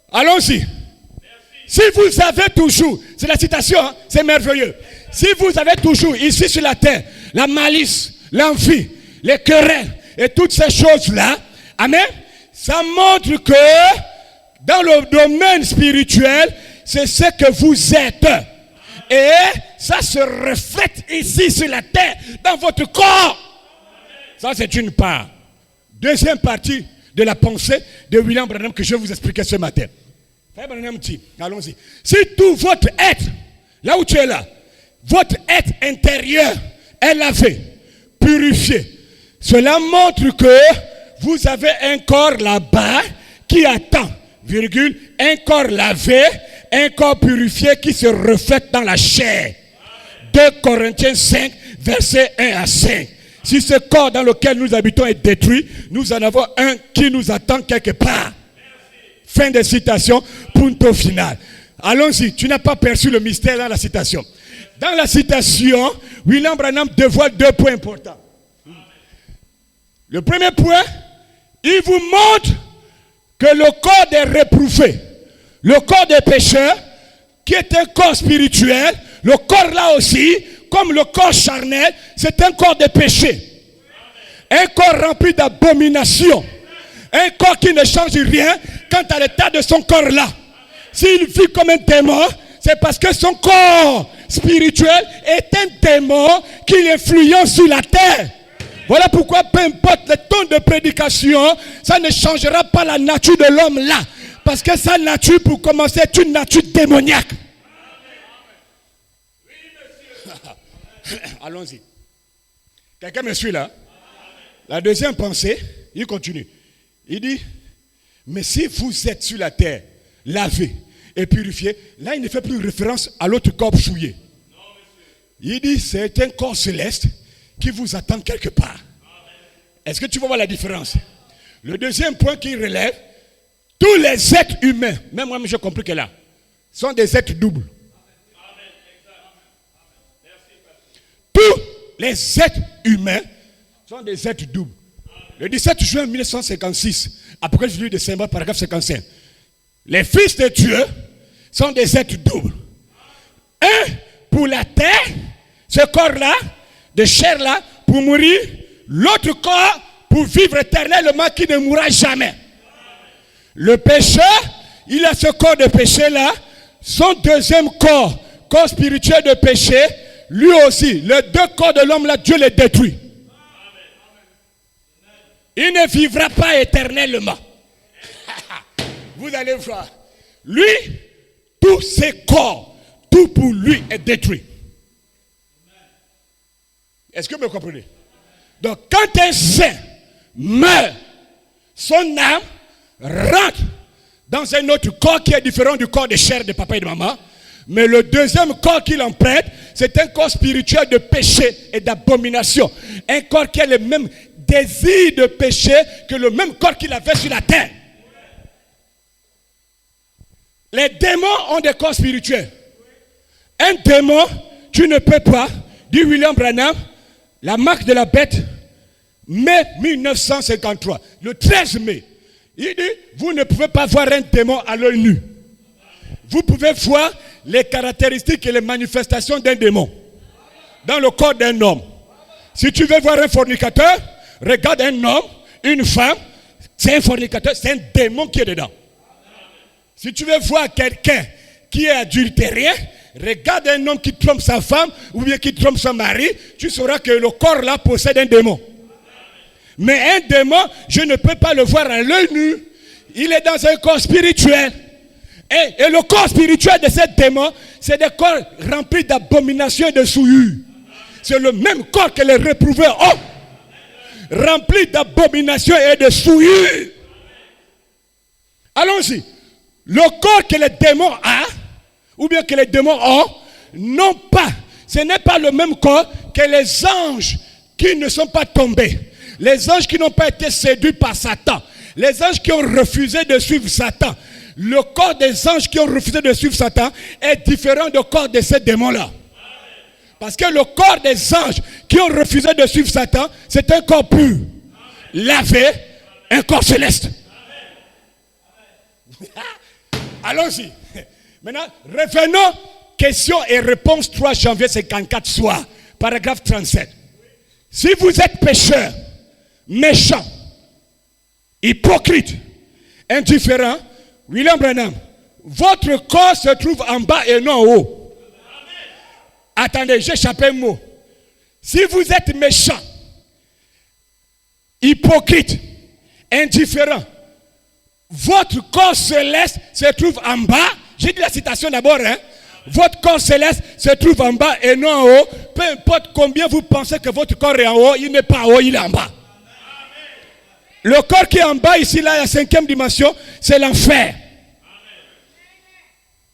Allons-y. Si vous avez toujours, c'est la citation, hein, c'est merveilleux. Si vous avez toujours ici sur la terre, la malice, l'envie, les querelles et toutes ces choses-là, amen, ça montre que dans le domaine spirituel, c'est ce que vous êtes. Et ça se reflète ici sur la terre, dans votre corps. Ça, c'est une part. Deuxième partie de la pensée de William Branham que je vais vous expliquer ce matin. Frère Branham dit, allons-y. Si tout votre être, là où tu es là, votre être intérieur est lavé, purifié, cela montre que vous avez un corps là-bas qui attend, virgule, un corps lavé, un corps purifié qui se reflète dans la chair. 2 Corinthiens 5, versets 1 à 5. Si ce corps dans lequel nous habitons est détruit, nous en avons un qui nous attend quelque part. Fin de citation, punto final. Allons-y, tu n'as pas perçu le mystère dans la citation. Dans la citation, William Branham dévoile 2 points importants. Le premier point, il vous montre que le corps des réprouvé, le corps des pécheurs, qui est un corps spirituel, le corps là aussi, comme le corps charnel, c'est un corps de péché. Un corps rempli d'abomination. Un corps qui ne change rien quant à l'état de son corps là. S'il vit comme un démon, c'est parce que son corps spirituel est un démon qui influence sur la terre. Voilà pourquoi peu importe le ton de prédication, ça ne changera pas la nature de l'homme là. Parce que sa nature, pour commencer, est une nature démoniaque. Allons-y. Quelqu'un me suit là? La deuxième pensée, il continue. Il dit, mais si vous êtes sur la terre, lavé et purifié, là il ne fait plus référence à l'autre corps souillé. Il dit, c'est un corps céleste qui vous attend quelque part. Est-ce que tu vas voir la différence? Le deuxième point qu'il relève, tous les êtres humains, même moi j'ai compris que là, sont des êtres doubles. Tous les êtres humains sont des êtres doubles. Le 17 juin 1956, Apocalypse de Saint-Marc, paragraphe 55. Les fils de Dieu sont des êtres doubles. Un pour la terre, ce corps-là, de chair-là, pour mourir. L'autre corps pour vivre éternellement qui ne mourra jamais. Le pécheur, il a ce corps de péché-là. Son deuxième corps, corps spirituel de péché, lui aussi, les deux corps de l'homme-là, Dieu les détruit. Il ne vivra pas éternellement. Vous allez voir. Lui, tous ses corps, tout pour lui est détruit. Est-ce que vous me comprenez? Donc, quand un saint meurt, son âme rentre dans un autre corps qui est différent du corps de chair de papa et de maman. Mais le deuxième corps qu'il emprunte, c'est un corps spirituel de péché et d'abomination. Un corps qui a le même désir de péché que le même corps qu'il avait sur la terre. Les démons ont des corps spirituels. Un démon, tu ne peux pas, dit William Branham, la marque de la bête, mai 1953, le 13 mai. Il dit, vous ne pouvez pas voir un démon à l'œil nu. Vous pouvez voir les caractéristiques et les manifestations d'un démon dans le corps d'un homme. Si tu veux voir un fornicateur, regarde un homme, une femme, c'est un fornicateur, c'est un démon qui est dedans. Si tu veux voir quelqu'un qui est adultérien, regarde un homme qui trompe sa femme ou bien qui trompe son mari, tu sauras que le corps là possède un démon. Mais un démon, je ne peux pas le voir à l'œil nu. Il est dans un corps spirituel. Et le corps spirituel de ce démon, c'est des corps remplis d'abomination et de souillure. C'est le même corps que les réprouvés ont. Rempli d'abomination et de souillure. Allons-y. Le corps que les démons ont, ou bien que les démons ont, non pas. Ce n'est pas le même corps que les anges qui ne sont pas tombés. Les anges qui n'ont pas été séduits par Satan. Les anges qui ont refusé de suivre Satan. Le corps des anges qui ont refusé de suivre Satan est différent du corps de ces démons-là. Parce que le corps des anges qui ont refusé de suivre Satan, c'est un corps pur, lavé, un corps céleste. Allons-y. Maintenant, revenons. Question et réponse 3 janvier 54 soir. Paragraphe 37. Si vous êtes pécheur, méchant, hypocrite, indifférent, William Branham, votre corps se trouve en bas et non en haut. Attendez, j'ai échappé un mot. Si vous êtes méchant, hypocrite, indifférent, votre corps céleste se trouve en bas. J'ai dit la citation d'abord, hein. Votre corps céleste se trouve en bas et non en haut. Peu importe combien vous pensez que votre corps est en haut, il n'est pas en haut, il est en bas. Le corps qui est en bas, ici, là, la 5e dimension, c'est l'enfer.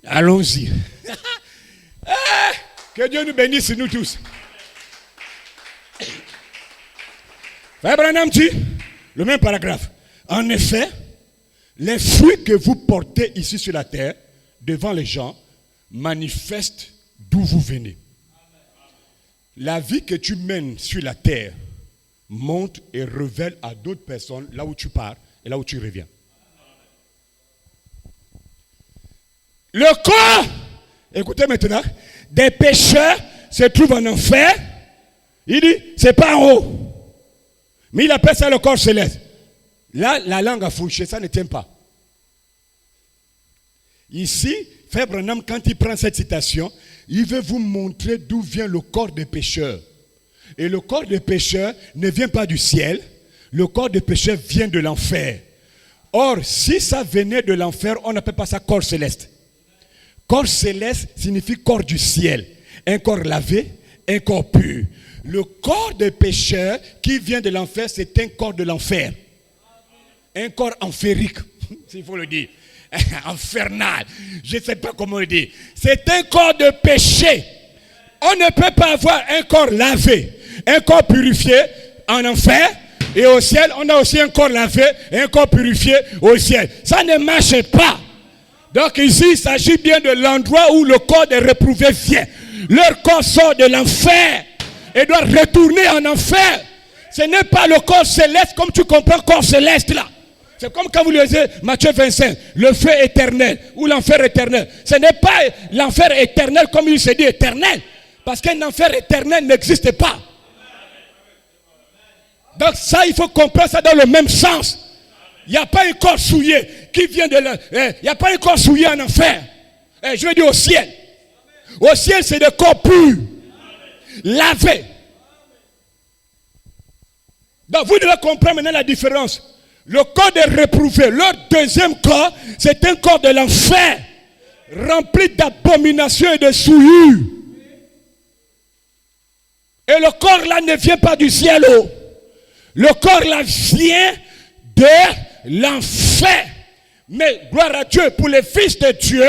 Allons-y. Que Dieu nous bénisse, nous tous. Frère Branham dit, le même paragraphe. En effet, les fruits que vous portez ici sur la terre, devant les gens, manifestent d'où vous venez. La vie que tu mènes sur la terre montre et révèle à d'autres personnes là où tu pars et là où tu reviens. Le corps, écoutez maintenant, des pécheurs se trouve en enfer. Il dit, c'est pas en haut. Mais il appelle ça le corps céleste. Là, la langue a fourché, ça ne tient pas. Ici, Frère Branham, quand il prend cette citation, il veut vous montrer d'où vient le corps des pécheurs. Et le corps des pécheurs ne vient pas du ciel. Le corps des pécheurs vient de l'enfer. Or, si ça venait de l'enfer, on n'appelle pas ça corps céleste. Corps céleste signifie corps du ciel. Un corps lavé, un corps pur. Le corps des pécheurs qui vient de l'enfer, c'est un corps de l'enfer. Un corps enférique, s'il faut le dire. Infernal. Je ne sais pas comment le dire. C'est un corps de péché. On ne peut pas avoir un corps lavé, un corps purifié en enfer. Et au ciel, on a aussi un corps lavé et un corps purifié au ciel. Ça ne marche pas. Donc ici, il s'agit bien de l'endroit où le corps des réprouvés vient. Leur corps sort de l'enfer et doit retourner en enfer. Ce n'est pas le corps céleste comme tu comprends corps céleste là. C'est comme quand vous lisez Matthieu 25, le feu éternel ou l'enfer éternel. Ce n'est pas l'enfer éternel comme il se dit éternel. Parce qu'un enfer éternel n'existe pas. Donc ça, il faut comprendre ça dans le même sens. Il n'y a pas un corps souillé qui vient de là. Il n'y a pas un corps souillé en enfer. Je veux dire au ciel. Au ciel, c'est des corps purs, lavés. Donc vous devez comprendre maintenant la différence. Le corps des réprouvés, leur deuxième corps, c'est un corps de l'enfer, rempli d'abominations et de souillures. Et le corps là ne vient pas du ciel haut. Le corps là vient de l'enfer. Mais gloire à Dieu, pour les fils de Dieu,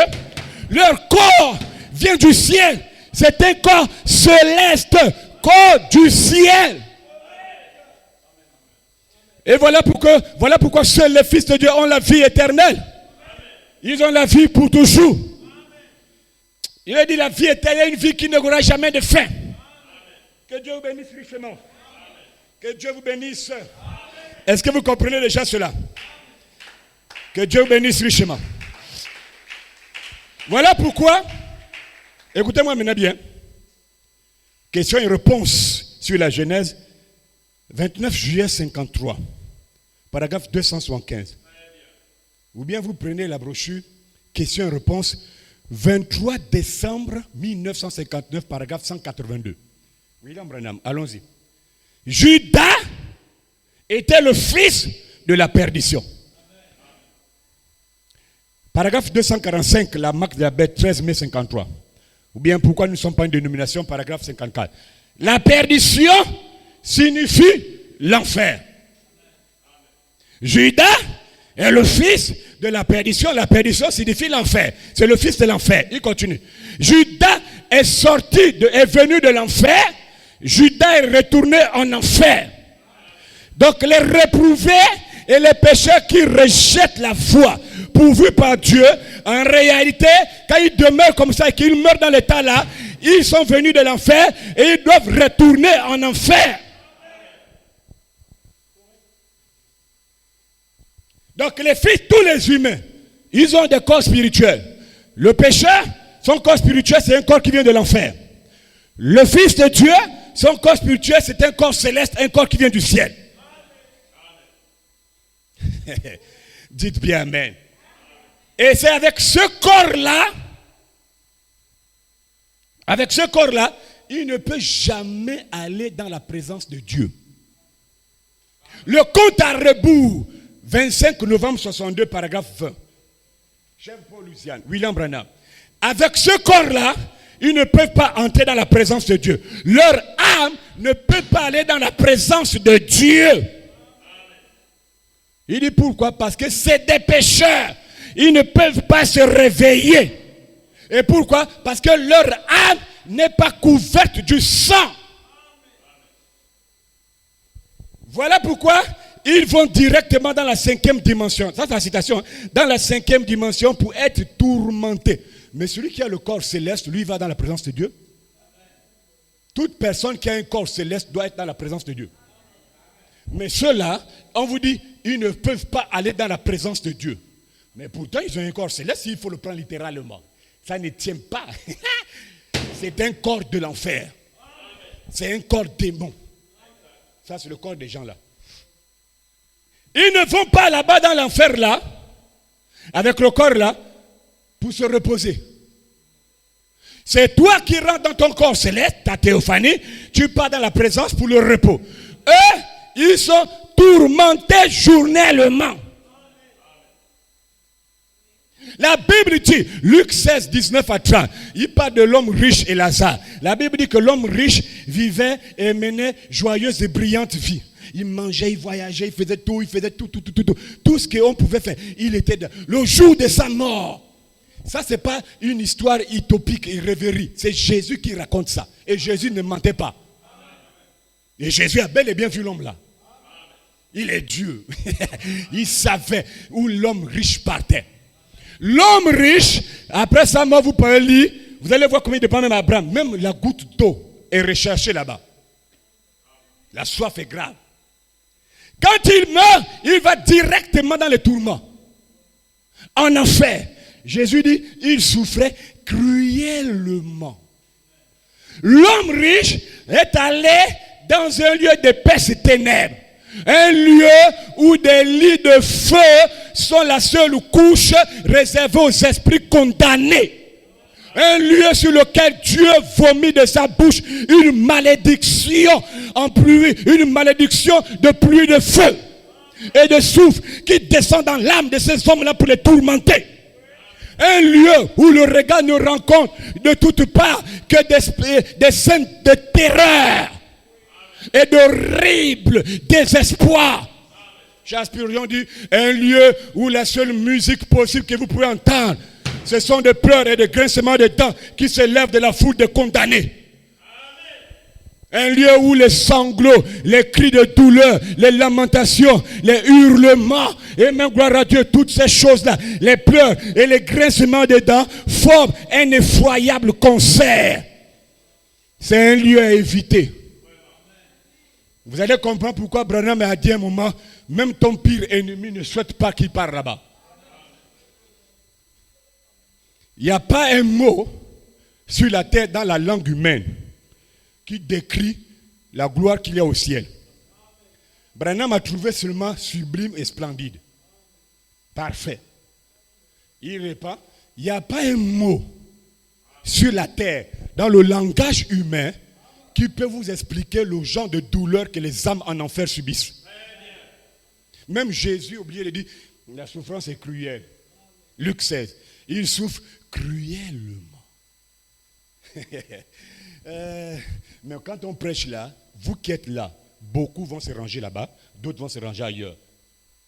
leur corps vient du ciel. C'est un corps céleste, corps du ciel. Et voilà pourquoi seuls les fils de Dieu ont la vie éternelle. Ils ont la vie pour toujours. Il a dit la vie éternelle, une vie qui n'aura jamais de fin. Que Dieu vous bénisse richement. Que Dieu vous bénisse. Est-ce que vous comprenez déjà cela? Que Dieu vous bénisse richement. Voilà pourquoi, écoutez-moi maintenant bien. Question et réponse sur la Genèse, 29 juillet 53, paragraphe 275. Ou bien vous prenez la brochure, question et réponse, 23 décembre 1959, paragraphe 182. William Branham, allons-y. Judas était le fils de la perdition. Paragraphe 245, la marque de la bête, 13 mai 53. Ou bien pourquoi nous ne sommes pas une dénomination, paragraphe 54. La perdition signifie l'enfer. Judas est le fils de la perdition. La perdition signifie l'enfer. C'est le fils de l'enfer. Il continue. Judas est venu de l'enfer. Judas est retourné en enfer. Donc les réprouvés et les pécheurs qui rejettent la foi pourvue par Dieu, en réalité, quand ils demeurent comme ça et qu'ils meurent dans l'état là, ils sont venus de l'enfer et ils doivent retourner en enfer. Donc les fils, tous les humains, ils ont des corps spirituels. Le pécheur, son corps spirituel, c'est un corps qui vient de l'enfer. Le fils de Dieu, son corps spirituel, c'est un corps céleste, un corps qui vient du ciel. Dites bien amen. Et c'est avec ce corps-là, il ne peut jamais aller dans la présence de Dieu. Le compte à rebours, 25 novembre 62, paragraphe 20. Chef Paul Lucian, William Branham. Avec ce corps-là, ils ne peuvent pas entrer dans la présence de Dieu. Leur âme ne peut pas aller dans la présence de Dieu. Il dit pourquoi? Parce que c'est des pécheurs. Ils ne peuvent pas se réveiller. Et pourquoi? Parce que leur âme n'est pas couverte du sang. Voilà pourquoi ils vont directement dans la 5e dimension. Ça, c'est la citation. Dans la 5e dimension pour être tourmentés. Mais celui qui a le corps céleste, lui, va dans la présence de Dieu. Toute personne qui a un corps céleste doit être dans la présence de Dieu. Mais ceux-là, on vous dit, ils ne peuvent pas aller dans la présence de Dieu. Mais pourtant, ils ont un corps céleste, il faut le prendre littéralement. Ça ne tient pas. C'est un corps de l'enfer. C'est un corps démon. Ça, c'est le corps des gens là. Ils ne vont pas là-bas dans l'enfer là, avec le corps là, pour se reposer. C'est toi qui rentres dans ton corps céleste, ta théophanie, tu pars dans la présence pour le repos. Eux, ils sont tourmentés journellement. La Bible dit, Luc 16, 19 à 30, il parle de l'homme riche et Lazare. La Bible dit que l'homme riche vivait et menait joyeuse et brillante vie. Il mangeait, il voyageait, il faisait tout. Tout ce qu'on pouvait faire. Il était dans le jour de sa mort. Ça, ce n'est pas une histoire utopique et rêverie. C'est Jésus qui raconte ça. Et Jésus ne mentait pas. Et Jésus a bel et bien vu l'homme là. Il est Dieu. Il savait où l'homme riche partait. L'homme riche, après sa mort, vous pouvez lire, vous allez voir comment il dépend même d'Abraham. Même la goutte d'eau est recherchée là-bas. La soif est grave. Quand il meurt, il va directement dans les tourments. En enfer. Jésus dit, il souffrait cruellement. L'homme riche est allé dans un lieu d'épaisse ténèbres. Un lieu où des lits de feu sont la seule couche réservée aux esprits condamnés. Un lieu sur lequel Dieu vomit de sa bouche une malédiction en pluie, une malédiction de pluie de feu et de soufre qui descend dans l'âme de ces hommes-là pour les tourmenter. Un lieu où le regard ne rencontre de toutes parts que des scènes de terreur et d'horrible désespoir. Charles Spurgeon dit, un lieu où la seule musique possible que vous pouvez entendre, ce sont des pleurs et des grincements de dents qui s'élèvent de la foule de condamnés. Un lieu où les sanglots, les cris de douleur, les lamentations, les hurlements, et même gloire à Dieu, toutes ces choses-là, les pleurs et les grincements de dents forment un effroyable concert. C'est un lieu à éviter. Vous allez comprendre pourquoi Branham a dit à un moment, même ton pire ennemi ne souhaite pas qu'il parte là-bas. Il n'y a pas un mot sur la terre dans la langue humaine qui décrit la gloire qu'il y a au ciel. Branham a trouvé seulement sublime et splendide. Parfait. Il répond, il n'y a pas un mot sur la terre dans le langage humain qui peut vous expliquer le genre de douleur que les âmes en enfer subissent. Même Jésus, oubliez de dire, la souffrance est cruelle. Luc 16, il souffre cruellement. Mais quand on prêche là, vous qui êtes là, beaucoup vont se ranger là-bas, d'autres vont se ranger ailleurs.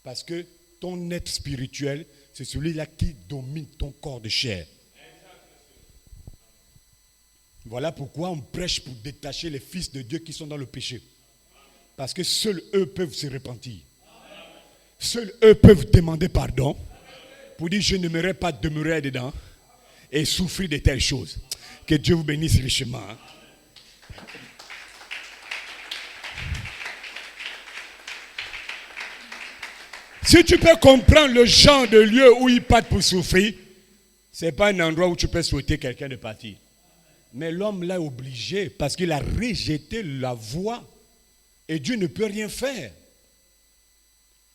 Parce que ton être spirituel, c'est celui-là qui domine ton corps de chair. Voilà pourquoi on prêche pour détacher les fils de Dieu qui sont dans le péché. Parce que seuls eux peuvent se repentir. Seuls eux peuvent demander pardon pour dire je n'aimerais pas demeurer dedans et souffrir de telles choses. Que Dieu vous bénisse richement. Si tu peux comprendre le genre de lieu où ils partent pour souffrir, ce n'est pas un endroit où tu peux souhaiter quelqu'un de partir. Mais l'homme l'a obligé parce qu'il a rejeté la voie et Dieu ne peut rien faire.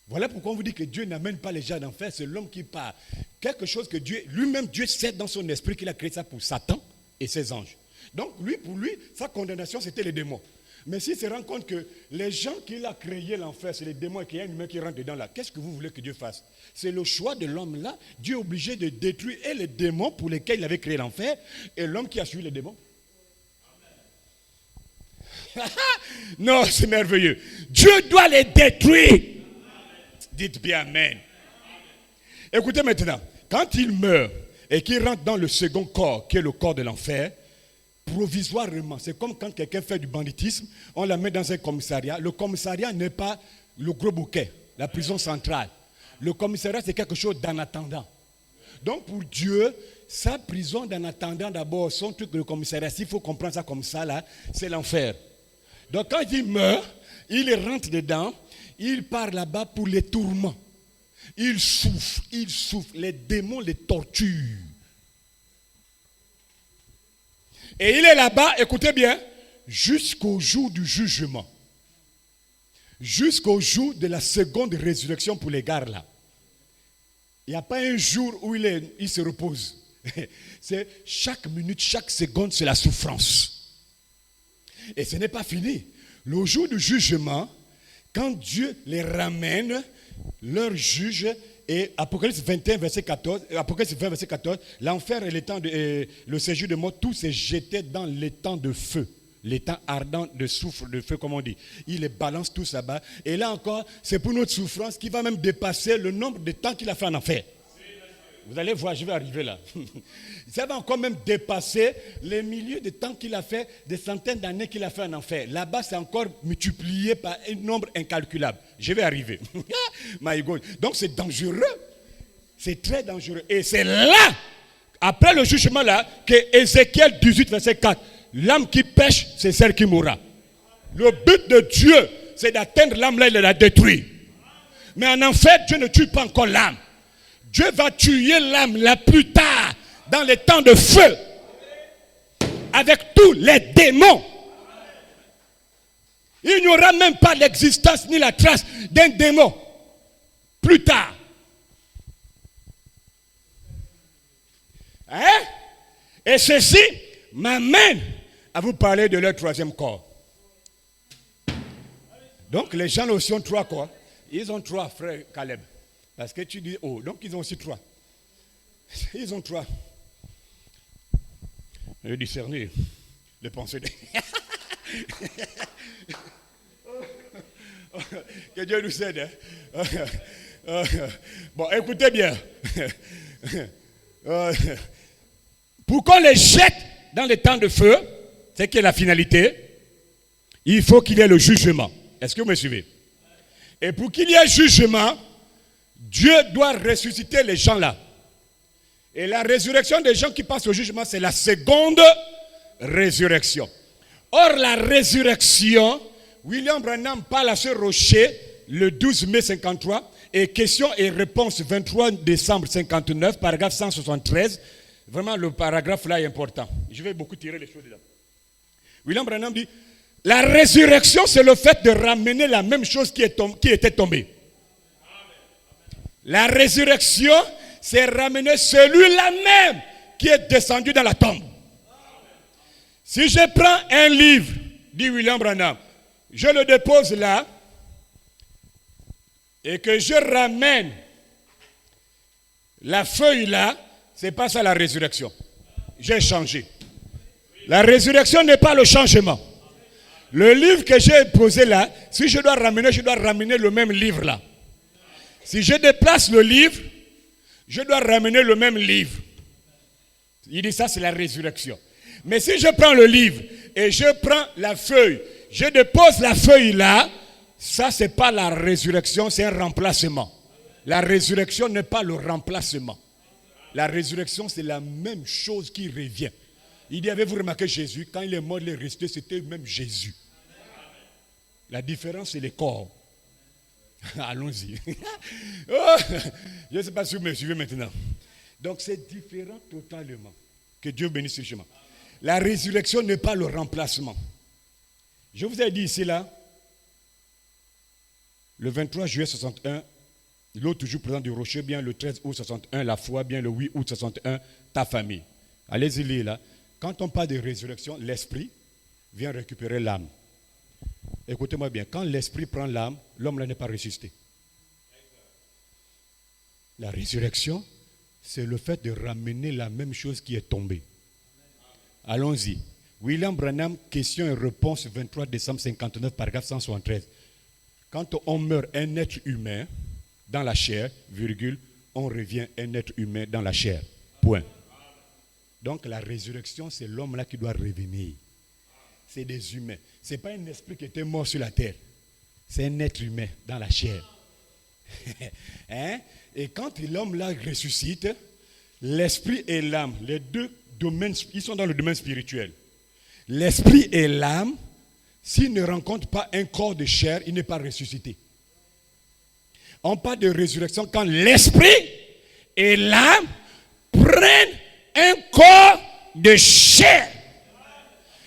Voilà pourquoi on vous dit que Dieu n'amène pas les gens d'enfer, c'est l'homme qui part. Quelque chose que Dieu, lui-même, Dieu sait dans son esprit qu'il a créé ça pour Satan et ses anges. Donc pour lui, sa condamnation, c'était les démons. Mais s'il se rend compte que les gens qu'il a créé l'enfer, c'est les démons et qu'il y a un humain qui rentre dedans là, qu'est-ce que vous voulez que Dieu fasse? C'est le choix de l'homme là. Dieu est obligé de détruire et les démons pour lesquels il avait créé l'enfer et l'homme qui a suivi les démons. Non, c'est merveilleux. Dieu doit les détruire. Dites bien Amen. Écoutez maintenant, quand il meurt et qu'il rentre dans le second corps, qui est le corps de l'enfer, provisoirement, c'est comme quand quelqu'un fait du banditisme, on la met dans un commissariat. Le commissariat n'est pas le gros bouquet, la prison centrale. Le commissariat, c'est quelque chose d'en attendant. Donc pour Dieu, sa prison d'en attendant d'abord, son truc de commissariat, s'il faut comprendre ça comme ça, là, c'est l'enfer. Donc quand il meurt, il rentre dedans, il part là-bas pour les tourments. Il souffre, les démons les torturent. Et il est là-bas, écoutez bien, jusqu'au jour du jugement. Jusqu'au jour de la seconde résurrection pour les gars là. Il n'y a pas un jour où il se repose. C'est chaque minute, chaque seconde, c'est la souffrance. Et ce n'est pas fini. Le jour du jugement, quand Dieu les ramène, leur juge, et Apocalypse 21, verset 14, Apocalypse 20, verset 14, l'enfer et le séjour de mort, tout s'est jeté dans l'étang de feu. L'étang ardent de soufre, de feu, comme on dit. Il les balance tous là-bas. Et là encore, c'est pour notre souffrance qui va même dépasser le nombre de temps qu'il a fait en enfer. Vous allez voir, je vais arriver là. Ça va encore même dépasser les milliers de temps qu'il a fait, des centaines d'années qu'il a fait en enfer. Là-bas, c'est encore multiplié par un nombre incalculable. Je vais arriver. My God. Donc c'est dangereux. C'est très dangereux. Et c'est là, après le jugement là, que Ézéchiel 18, verset 4, l'âme qui pêche, c'est celle qui mourra. Le but de Dieu, c'est d'atteindre l'âme là, il la détruit. Mais en enfer, Dieu ne tue pas encore l'âme. Dieu va tuer l'âme la plus tard, dans les temps de feu, avec tous les démons. Il n'y aura même pas l'existence ni la trace d'un démon plus tard. Hein? Et ceci m'amène à vous parler de leur troisième corps. Donc les gens aussi ont trois corps. Ils ont trois, frère Caleb. Parce que tu dis, oh, donc ils ont aussi trois. Ils ont trois. Je discerner les pensées. Que Dieu nous aide. Hein? Bon, écoutez bien. Pour qu'on les jette dans les temps de feu, c'est qui est la finalité, il faut qu'il y ait le jugement. Est-ce que vous me suivez? Et pour qu'il y ait jugement, Dieu doit ressusciter les gens là. Et la résurrection des gens qui passent au jugement, c'est la seconde résurrection. Or, la résurrection, William Branham parle à ce rocher le 12 mai 53, et questions et réponses 23 décembre 59, paragraphe 173. Vraiment, le paragraphe là est important. Je vais beaucoup tirer les choses dedans. William Branham dit, la résurrection, c'est le fait de ramener la même chose qui était tombée. La résurrection, c'est ramener celui-là même qui est descendu dans la tombe. Si je prends un livre, dit William Branham, je le dépose là, et que je ramène la feuille là, c'est pas ça la résurrection. J'ai changé. La résurrection n'est pas le changement. Le livre que j'ai posé là, si je dois ramener le même livre là. Si je déplace le livre, je dois ramener le même livre. Il dit ça, c'est la résurrection. Mais si je prends le livre et je prends la feuille, je dépose la feuille là, ça, c'est pas la résurrection, c'est un remplacement. La résurrection n'est pas le remplacement. La résurrection, c'est la même chose qui revient. Il dit, avez-vous remarqué Jésus, quand il est mort, il est resté, c'était même Jésus. La différence, c'est les corps. Allons-y. Oh, je ne sais pas si vous me suivez maintenant. Donc, c'est différent totalement. Que Dieu bénisse ce chemin. La résurrection n'est pas le remplacement. Je vous ai dit ici, là, le 23 juillet 61, l'autre toujours présent du rocher, bien le 13 août 61, la foi, bien le 8 août 61, ta famille. Allez-y lire là. Quand on parle de résurrection, l'esprit vient récupérer l'âme. Écoutez-moi bien, quand l'esprit prend l'âme, l'homme là n'est pas ressuscité. La résurrection, c'est le fait de ramener la même chose qui est tombée. Allons-y. William Branham, question et réponse, 23 décembre 59, paragraphe 173. Quand on meurt un être humain dans la chair, virgule, on revient un être humain dans la chair. Point. Donc la résurrection, c'est l'homme là qui doit revenir. C'est des humains. Ce n'est pas un esprit qui était mort sur la terre. C'est un être humain dans la chair. Hein? Et quand l'homme là ressuscite, l'esprit et l'âme, les deux domaines, ils sont dans le domaine spirituel. L'esprit et l'âme, s'ils ne rencontrent pas un corps de chair, il n'est pas ressuscité. On parle de résurrection quand l'esprit et l'âme prennent un corps de chair.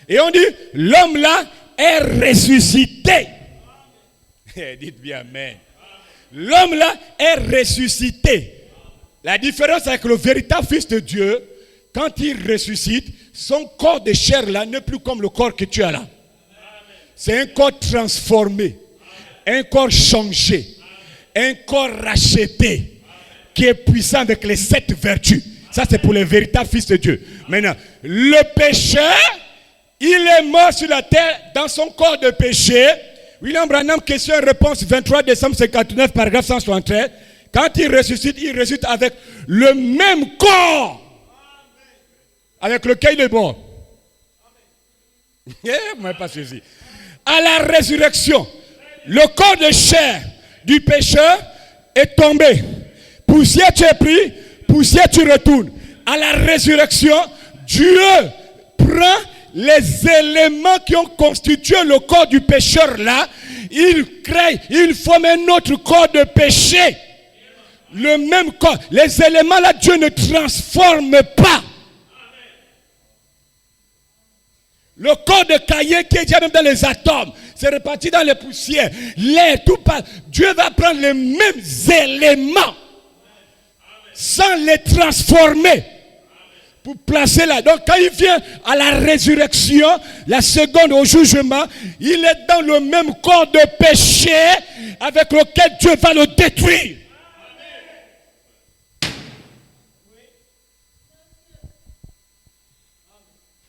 Et on dit, l'homme là est ressuscité. Dites bien amen. L'homme là est ressuscité. La différence avec le véritable Fils de Dieu, quand il ressuscite, son corps de chair là n'est plus comme le corps que tu as là. C'est un corps transformé, un corps changé, un corps racheté, qui est puissant avec les 7 vertus. Ça c'est pour les véritables fils de Dieu. Maintenant, le pécheur, il est mort sur la terre dans son corps de péché. William Branham, question-réponse, 23 décembre 59, paragraphe 173. Quand il ressuscite avec le même corps avec lequel il est mort. Vous m'avez pas saisi. À la résurrection, le corps de chair du pécheur est tombé. Poussière tu es pris, poussière tu retournes. À la résurrection, Dieu prend les éléments qui ont constitué le corps du pécheur là, il forme un autre corps de péché. Le même corps. Les éléments là, Dieu ne transforme pas. Le corps de Caïn qui est déjà même dans les atomes, c'est réparti dans les poussières, l'air, tout part. Dieu va prendre les mêmes éléments sans les transformer pour placer là. Donc quand il vient à la résurrection, la seconde au jugement, il est dans le même corps de péché avec lequel Dieu va le détruire.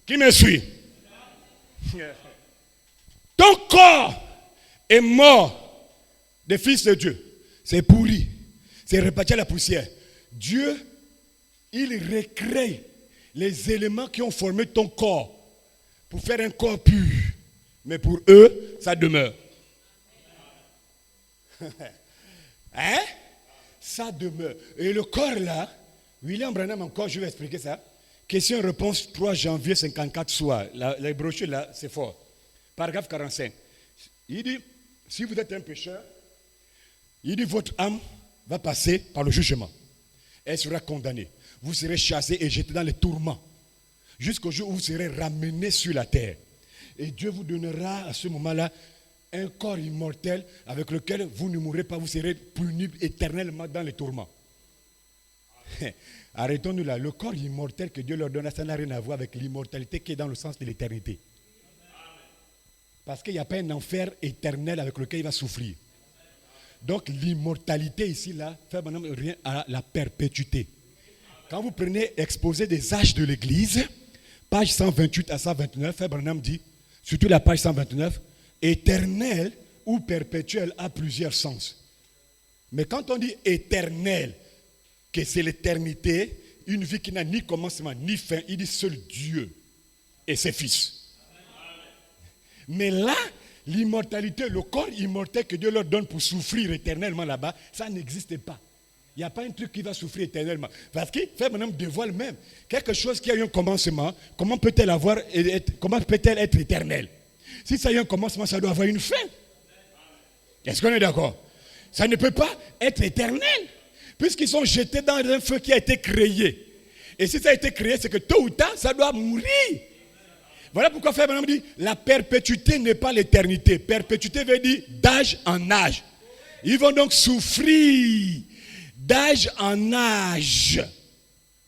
Qui me suit? Ton corps est mort des fils de Dieu. C'est pourri. C'est réparti à la poussière. Dieu, il recrée les éléments qui ont formé ton corps pour faire un corps pur. Mais pour eux, ça demeure. Hein? Ça demeure. Et le corps là, William Branham encore, je vais expliquer ça. Question-réponse 3 janvier 54 soir. La brochure là, c'est fort. Paragraphe 45. Il dit, si vous êtes un pécheur, il dit votre âme va passer par le jugement. Elle sera condamnée. Vous serez chassé et jeté dans les tourments. Jusqu'au jour où vous serez ramené sur la terre. Et Dieu vous donnera à ce moment-là un corps immortel avec lequel vous ne mourrez pas. Vous serez puni éternellement dans les tourments. Arrêtons-nous là. Le corps immortel que Dieu leur donne, ça n'a rien à voir avec l'immortalité qui est dans le sens de l'éternité. Parce qu'il n'y a pas un enfer éternel avec lequel il va souffrir. Donc l'immortalité ici, là, fait maintenant rien à la perpétuité. Quand vous prenez exposé des âges de l'Église, page 128 à 129, Frère Branham dit, surtout la page 129, éternel ou perpétuel a plusieurs sens. Mais quand on dit éternel, que c'est l'éternité, une vie qui n'a ni commencement ni fin, il dit seul Dieu et ses fils. Mais là, l'immortalité, le corps immortel que Dieu leur donne pour souffrir éternellement là-bas, ça n'existe pas. Il n'y a pas un truc qui va souffrir éternellement. Parce que Frère Branham dévoile même quelque chose qui a eu un commencement. Comment peut-elle être éternelle? Si ça a eu un commencement, ça doit avoir une fin. Est-ce qu'on est d'accord? Ça ne peut pas être éternel. Puisqu'ils sont jetés dans un feu qui a été créé. Et si ça a été créé, c'est que tôt ou tard, ça doit mourir. Voilà pourquoi Frère Branham dit, la perpétuité n'est pas l'éternité. Perpétuité veut dire d'âge en âge. Ils vont donc souffrir d'âge en âge.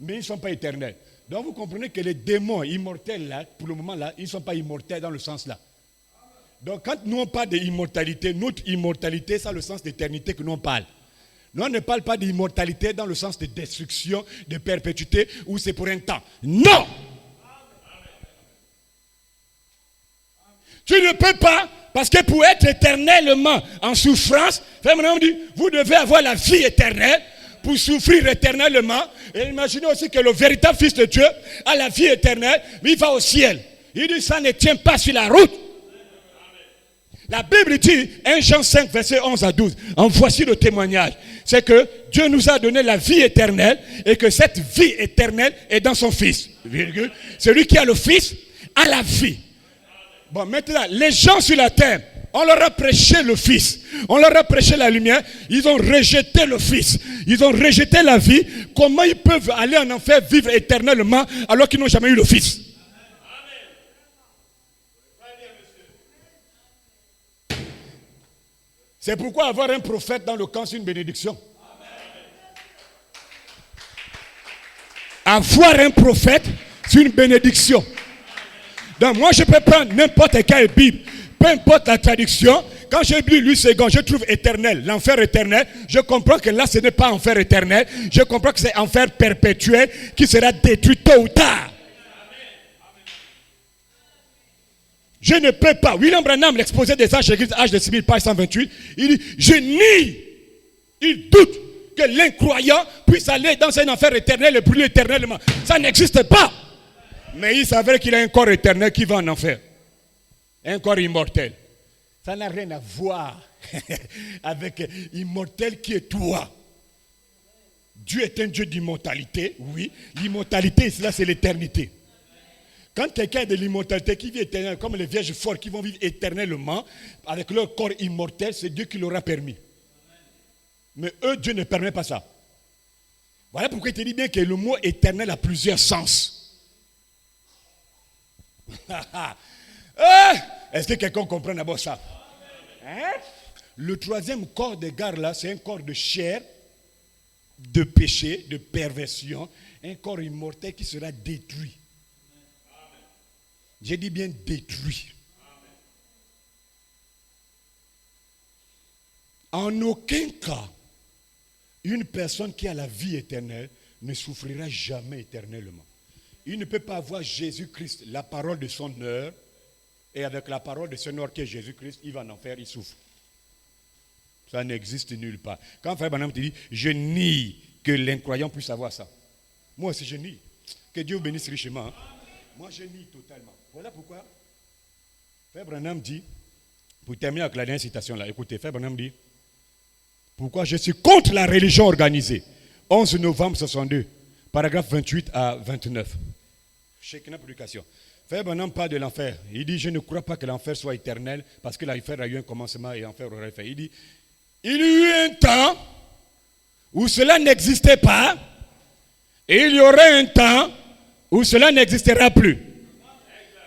Mais ils ne sont pas éternels. Donc vous comprenez que les démons immortels là, pour le moment là, ils ne sont pas immortels dans le sens là. Donc quand nous on parle d'immortalité, notre immortalité, c'est le sens d'éternité que nous on parle. Nous on ne parle pas d'immortalité dans le sens de destruction, de perpétuité, où c'est pour un temps. Non! Tu ne peux pas, parce que pour être éternellement en souffrance, Frère Branham dit, vous devez avoir la vie éternelle pour souffrir éternellement. Et imaginez aussi que le véritable Fils de Dieu a la vie éternelle, mais il va au ciel. Il dit, ça ne tient pas sur la route. La Bible dit, 1 Jean 5, verset 11 à 12, en voici le témoignage. C'est que Dieu nous a donné la vie éternelle et que cette vie éternelle est dans son Fils. Virgule. Celui qui a le Fils a la vie. Bon, maintenant, les gens sur la terre, on leur a prêché le Fils. On leur a prêché la lumière. Ils ont rejeté le Fils. Ils ont rejeté la vie. Comment ils peuvent aller en enfer vivre éternellement alors qu'ils n'ont jamais eu le Fils? C'est pourquoi avoir un prophète dans le camp, c'est une bénédiction. Avoir un prophète, c'est une bénédiction. Donc moi, je peux prendre n'importe quelle Bible, peu importe la traduction. Quand j'ai lu Louis II, je trouve éternel, l'enfer éternel. Je comprends que là, ce n'est pas enfer éternel. Je comprends que c'est enfer perpétuel qui sera détruit tôt ou tard. Je ne peux pas. William Branham, l'exposé des âges de l'Église, âge de 6000, page 128, il dit, je nie, il doute que l'incroyant puisse aller dans un enfer éternel et brûler éternellement. Ça n'existe pas. Mais il s'avère qu'il a un corps éternel qui va en enfer. Un corps immortel. Ça n'a rien à voir avec immortel qui est toi. Dieu est un Dieu d'immortalité, oui. L'immortalité, là, c'est l'éternité. Quand quelqu'un de l'immortalité qui vit éternellement, comme les vierges fortes qui vont vivre éternellement, avec leur corps immortel, c'est Dieu qui l'aura permis. Mais eux, Dieu ne permet pas ça. Voilà pourquoi il te dit bien que le mot éternel a plusieurs sens. Est-ce que quelqu'un comprend d'abord ça? Hein? Le troisième corps de gare là, c'est un corps de chair, de péché, de perversion, un corps immortel qui sera détruit. J'ai dit bien détruit. En aucun cas, une personne qui a la vie éternelle ne souffrira jamais éternellement. Il ne peut pas avoir Jésus-Christ, la parole de son heure, et avec la parole de son heure qui est Jésus-Christ, il va en enfer, il souffre. Ça n'existe nulle part. Quand Frère Branham te dit, je nie que l'incroyant puisse avoir ça. Moi aussi je nie. Que Dieu vous bénisse richement. Hein. Moi je nie totalement. Voilà pourquoi Frère Branham dit, pour terminer avec la dernière citation là, écoutez, Frère Branham dit, pourquoi je suis contre la religion organisée. 11 novembre 62, paragraphe 28 à 29. Chacune publication. Frère Branham parle de l'enfer. Il dit, je ne crois pas que l'enfer soit éternel, parce que l'enfer a eu un commencement et l'enfer aurait fait. Il dit, il y a eu un temps où cela n'existait pas, et il y aurait un temps où cela n'existera plus.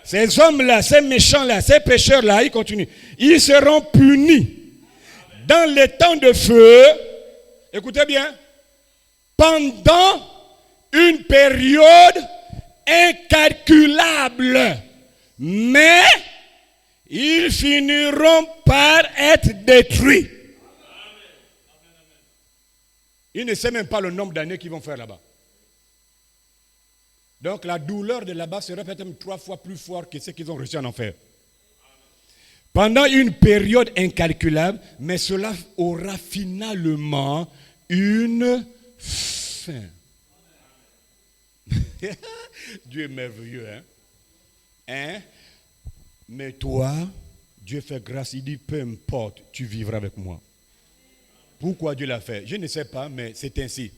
Ces hommes-là, ces méchants-là, ces pécheurs-là, ils continuent. Ils seront punis dans les temps de feu, écoutez bien, pendant une période incalculable. Mais ils finiront par être détruits. Ils ne savent même pas le nombre d'années qu'ils vont faire là-bas. Donc la douleur de là-bas sera peut-être 3 fois plus forte que ce qu'ils ont reçu en enfer. Pendant une période incalculable, mais cela aura finalement une fin. Dieu est merveilleux, hein? Mais toi, Dieu fait grâce, il dit, peu importe, tu vivras avec moi. Pourquoi Dieu l'a fait? Je ne sais pas, mais c'est ainsi.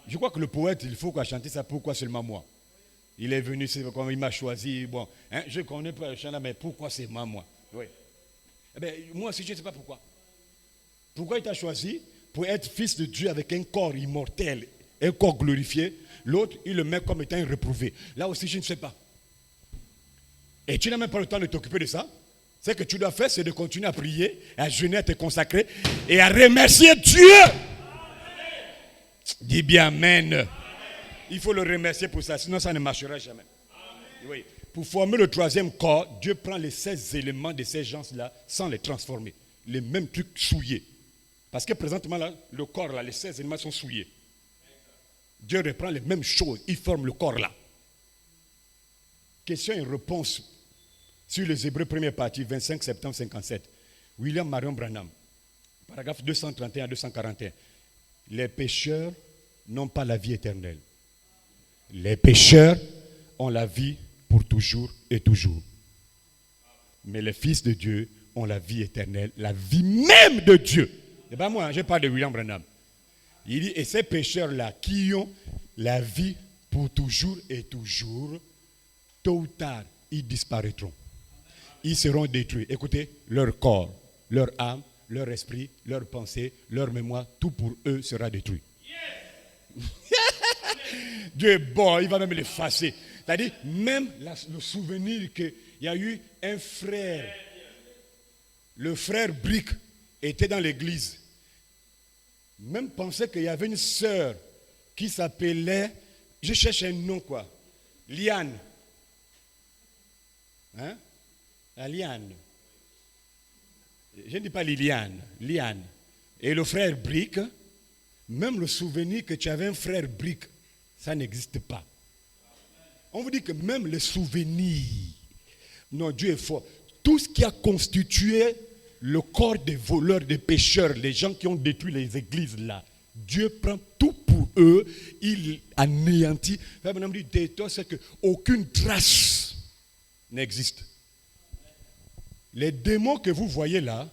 Je crois que le poète, il faut qu'on chante ça, pourquoi seulement moi? Il est venu, c'est comme il m'a choisi. Bon, hein, je ne connais pas le chant là, mais pourquoi c'est moi? Oui. Eh bien, moi aussi, je ne sais pas pourquoi. Pourquoi il t'a choisi? Pour être fils de Dieu avec un corps immortel, un corps glorifié. L'autre, il le met comme étant un réprouvé. Là aussi, je ne sais pas. Et tu n'as même pas le temps de t'occuper de ça. Ce que tu dois faire, c'est de continuer à prier, à jeûner, à te consacrer et à remercier Dieu. Amen. Dis bien Amen. Il faut le remercier pour ça, sinon ça ne marchera jamais. Oui. Pour former le troisième corps, Dieu prend les 16 éléments de ces gens-là sans les transformer. Les mêmes trucs souillés. Parce que présentement, là, le corps, là, les 16 éléments sont souillés. Dieu reprend les mêmes choses, il forme le corps là. Question et réponse sur les Hébreux, première partie, 25 septembre 57. William Marion Branham, paragraphe 231 à 241. Les pécheurs n'ont pas la vie éternelle. Les pécheurs ont la vie pour toujours et toujours. Mais les fils de Dieu ont la vie éternelle, la vie même de Dieu. Ce n'est pas moi, je parle de William Branham. Il dit, et ces pécheurs-là qui ont la vie pour toujours et toujours, tôt ou tard, ils disparaîtront. Ils seront détruits. Écoutez, leur corps, leur âme, leur esprit, leur pensée, leur mémoire, tout pour eux sera détruit. Dieu est bon, il va même l'effacer. C'est-à-dire, même le souvenir qu'il y a eu un frère, le frère Brick, était dans l'église, même pensait qu'il y avait une sœur qui s'appelait, je cherche un nom quoi, Liane. Hein? La Liane. Je ne dis pas Liliane, Liane. Et le frère Brick, même le souvenir que tu avais un frère Brick, ça n'existe pas. On vous dit que même les souvenirs, non, Dieu est fort. Tout ce qui a constitué le corps des voleurs, des pécheurs, les gens qui ont détruit les églises là, Dieu prend tout pour eux, il anéantit. Madame dit, détruire, c'est qu'aucune trace n'existe. Les démons que vous voyez là,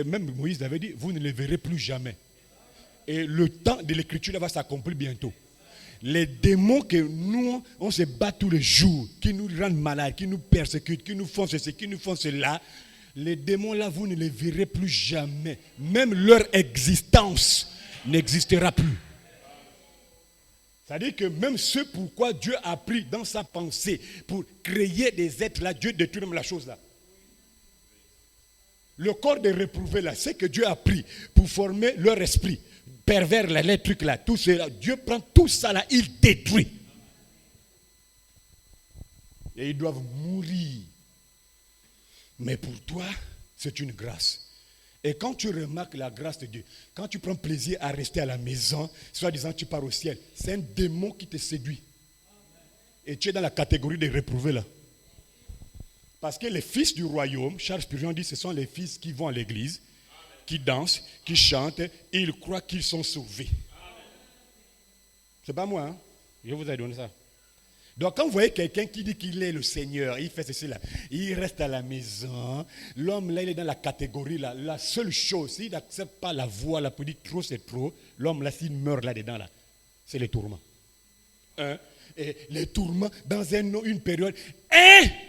même Moïse avait dit, vous ne les verrez plus jamais. Et le temps de l'écriture là va s'accomplir bientôt. Les démons que nous, on se bat tous les jours, qui nous rendent malades, qui nous persécutent, qui nous font ceci, qui nous font cela, les démons là, vous ne les verrez plus jamais. Même leur existence n'existera plus. C'est-à-dire que même ce pourquoi Dieu a pris dans sa pensée pour créer des êtres là, Dieu détruit même la chose là. Le corps des réprouvés là, c'est que Dieu a pris pour former leur esprit. Pervers là, les trucs là, tout cela. Dieu prend tout ça là, il détruit. Et ils doivent mourir. Mais pour toi, c'est une grâce. Et quand tu remarques la grâce de Dieu, quand tu prends plaisir à rester à la maison, soi-disant tu pars au ciel, c'est un démon qui te séduit. Et tu es dans la catégorie des réprouvés là. Parce que les fils du royaume, Charles Spurgeon dit, ce sont les fils qui vont à l'église, qui dansent, qui chantent, et ils croient qu'ils sont sauvés. C'est pas moi, hein? Je vous ai donné ça. Donc quand vous voyez quelqu'un qui dit qu'il est le Seigneur, il fait ceci là, il reste à la maison, l'homme là il est dans la catégorie là, la seule chose, s'il n'accepte pas la voix là pour dire trop c'est trop, l'homme là s'il meurt là-dedans là, c'est les tourments. Et les tourments dans une période,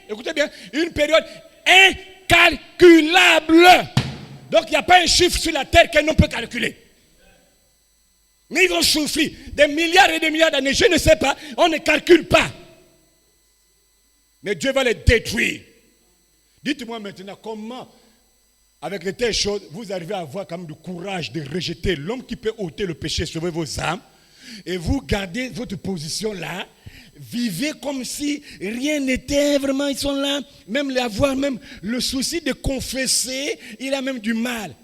écoutez bien, une période incalculable. Donc il n'y a pas un chiffre sur la terre qu'un homme peut calculer. Mais ils vont souffrir des milliards et des milliards d'années, je ne sais pas, on ne calcule pas. Mais Dieu va les détruire. Dites-moi maintenant comment, avec de telles choses, vous arrivez à avoir quand même du courage de rejeter l'homme qui peut ôter le péché, sauver vos âmes, et vous gardez votre position là, vivez comme si rien n'était vraiment, ils sont là, même avoir même le souci de confesser, il a même du mal.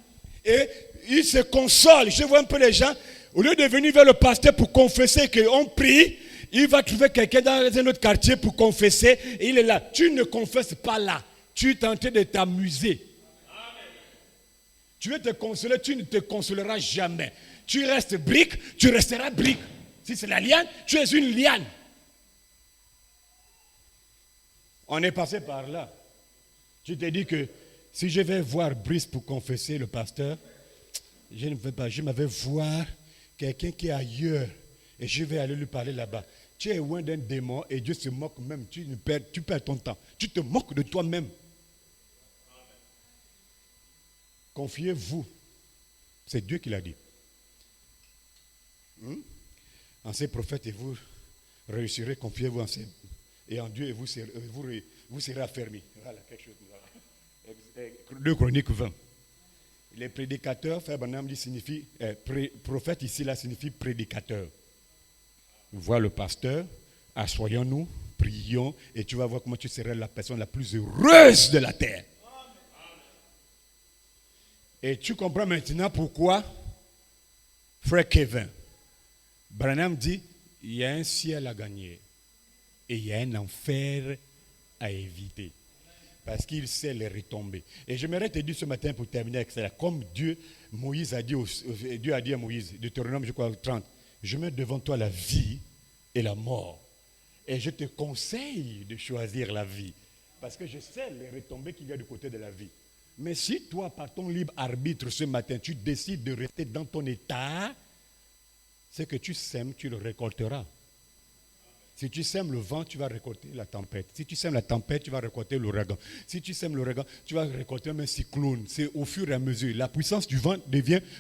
Et il se console, je vois un peu les gens, au lieu de venir vers le pasteur pour confesser qu'on prie, il va trouver quelqu'un dans un autre quartier pour confesser, et il est là. Tu ne confesses pas là, tu es en train de t'amuser. Tu veux te consoler, tu ne te consoleras jamais. Tu restes brique, tu resteras brique. Si c'est la liane, tu es une liane. On est passé par là. Tu te dis que si je vais voir Brice pour confesser le pasteur, je ne vais pas, je m'avais voir quelqu'un qui est ailleurs et je vais aller lui parler là-bas. Tu es loin d'un démon et Dieu se moque même. Tu perds ton temps. Tu te moques de toi-même. Confiez-vous. C'est Dieu qui l'a dit. En ces prophètes et vous réussirez. Confiez-vous en ces, et en Dieu et vous serez affermis. Voilà, quelque chose. 2 Chroniques 20. Les prédicateurs, Frère Branham dit, signifie, prophète ici là signifie prédicateur. Vois le pasteur, assoyons-nous, prions, et tu vas voir comment tu seras la personne la plus heureuse de la terre. Et tu comprends maintenant pourquoi, Frère Kevin, Branham dit, il y a un ciel à gagner et il y a un enfer à éviter. Parce qu'il sait les retombées. Et j'aimerais te dire ce matin pour terminer avec ça, comme Dieu a dit à Moïse, Deutéronome, je crois, 30, je mets devant toi la vie et la mort. Et je te conseille de choisir la vie. Parce que je sais les retombées qu'il y a du côté de la vie. Mais si toi, par ton libre arbitre ce matin, tu décides de rester dans ton état, ce que tu sèmes, tu le récolteras. Si tu sèmes le vent, tu vas récolter la tempête. Si tu sèmes la tempête, tu vas récolter l'ouragan. Si tu sèmes l'ouragan, tu vas récolter un cyclone. C'est au fur et à mesure. La puissance du vent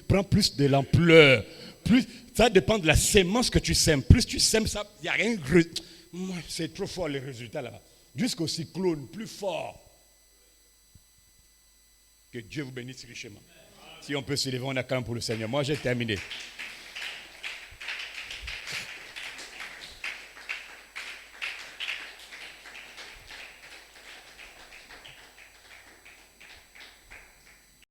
prend plus de l'ampleur. Plus, ça dépend de la sémence que tu sèmes. Plus tu sèmes ça, il n'y a rien. C'est trop fort les résultats là-bas. Jusqu'au cyclone, plus fort. Que Dieu vous bénisse richement. Si on peut se lever, on acclame pour le Seigneur. Moi, j'ai terminé.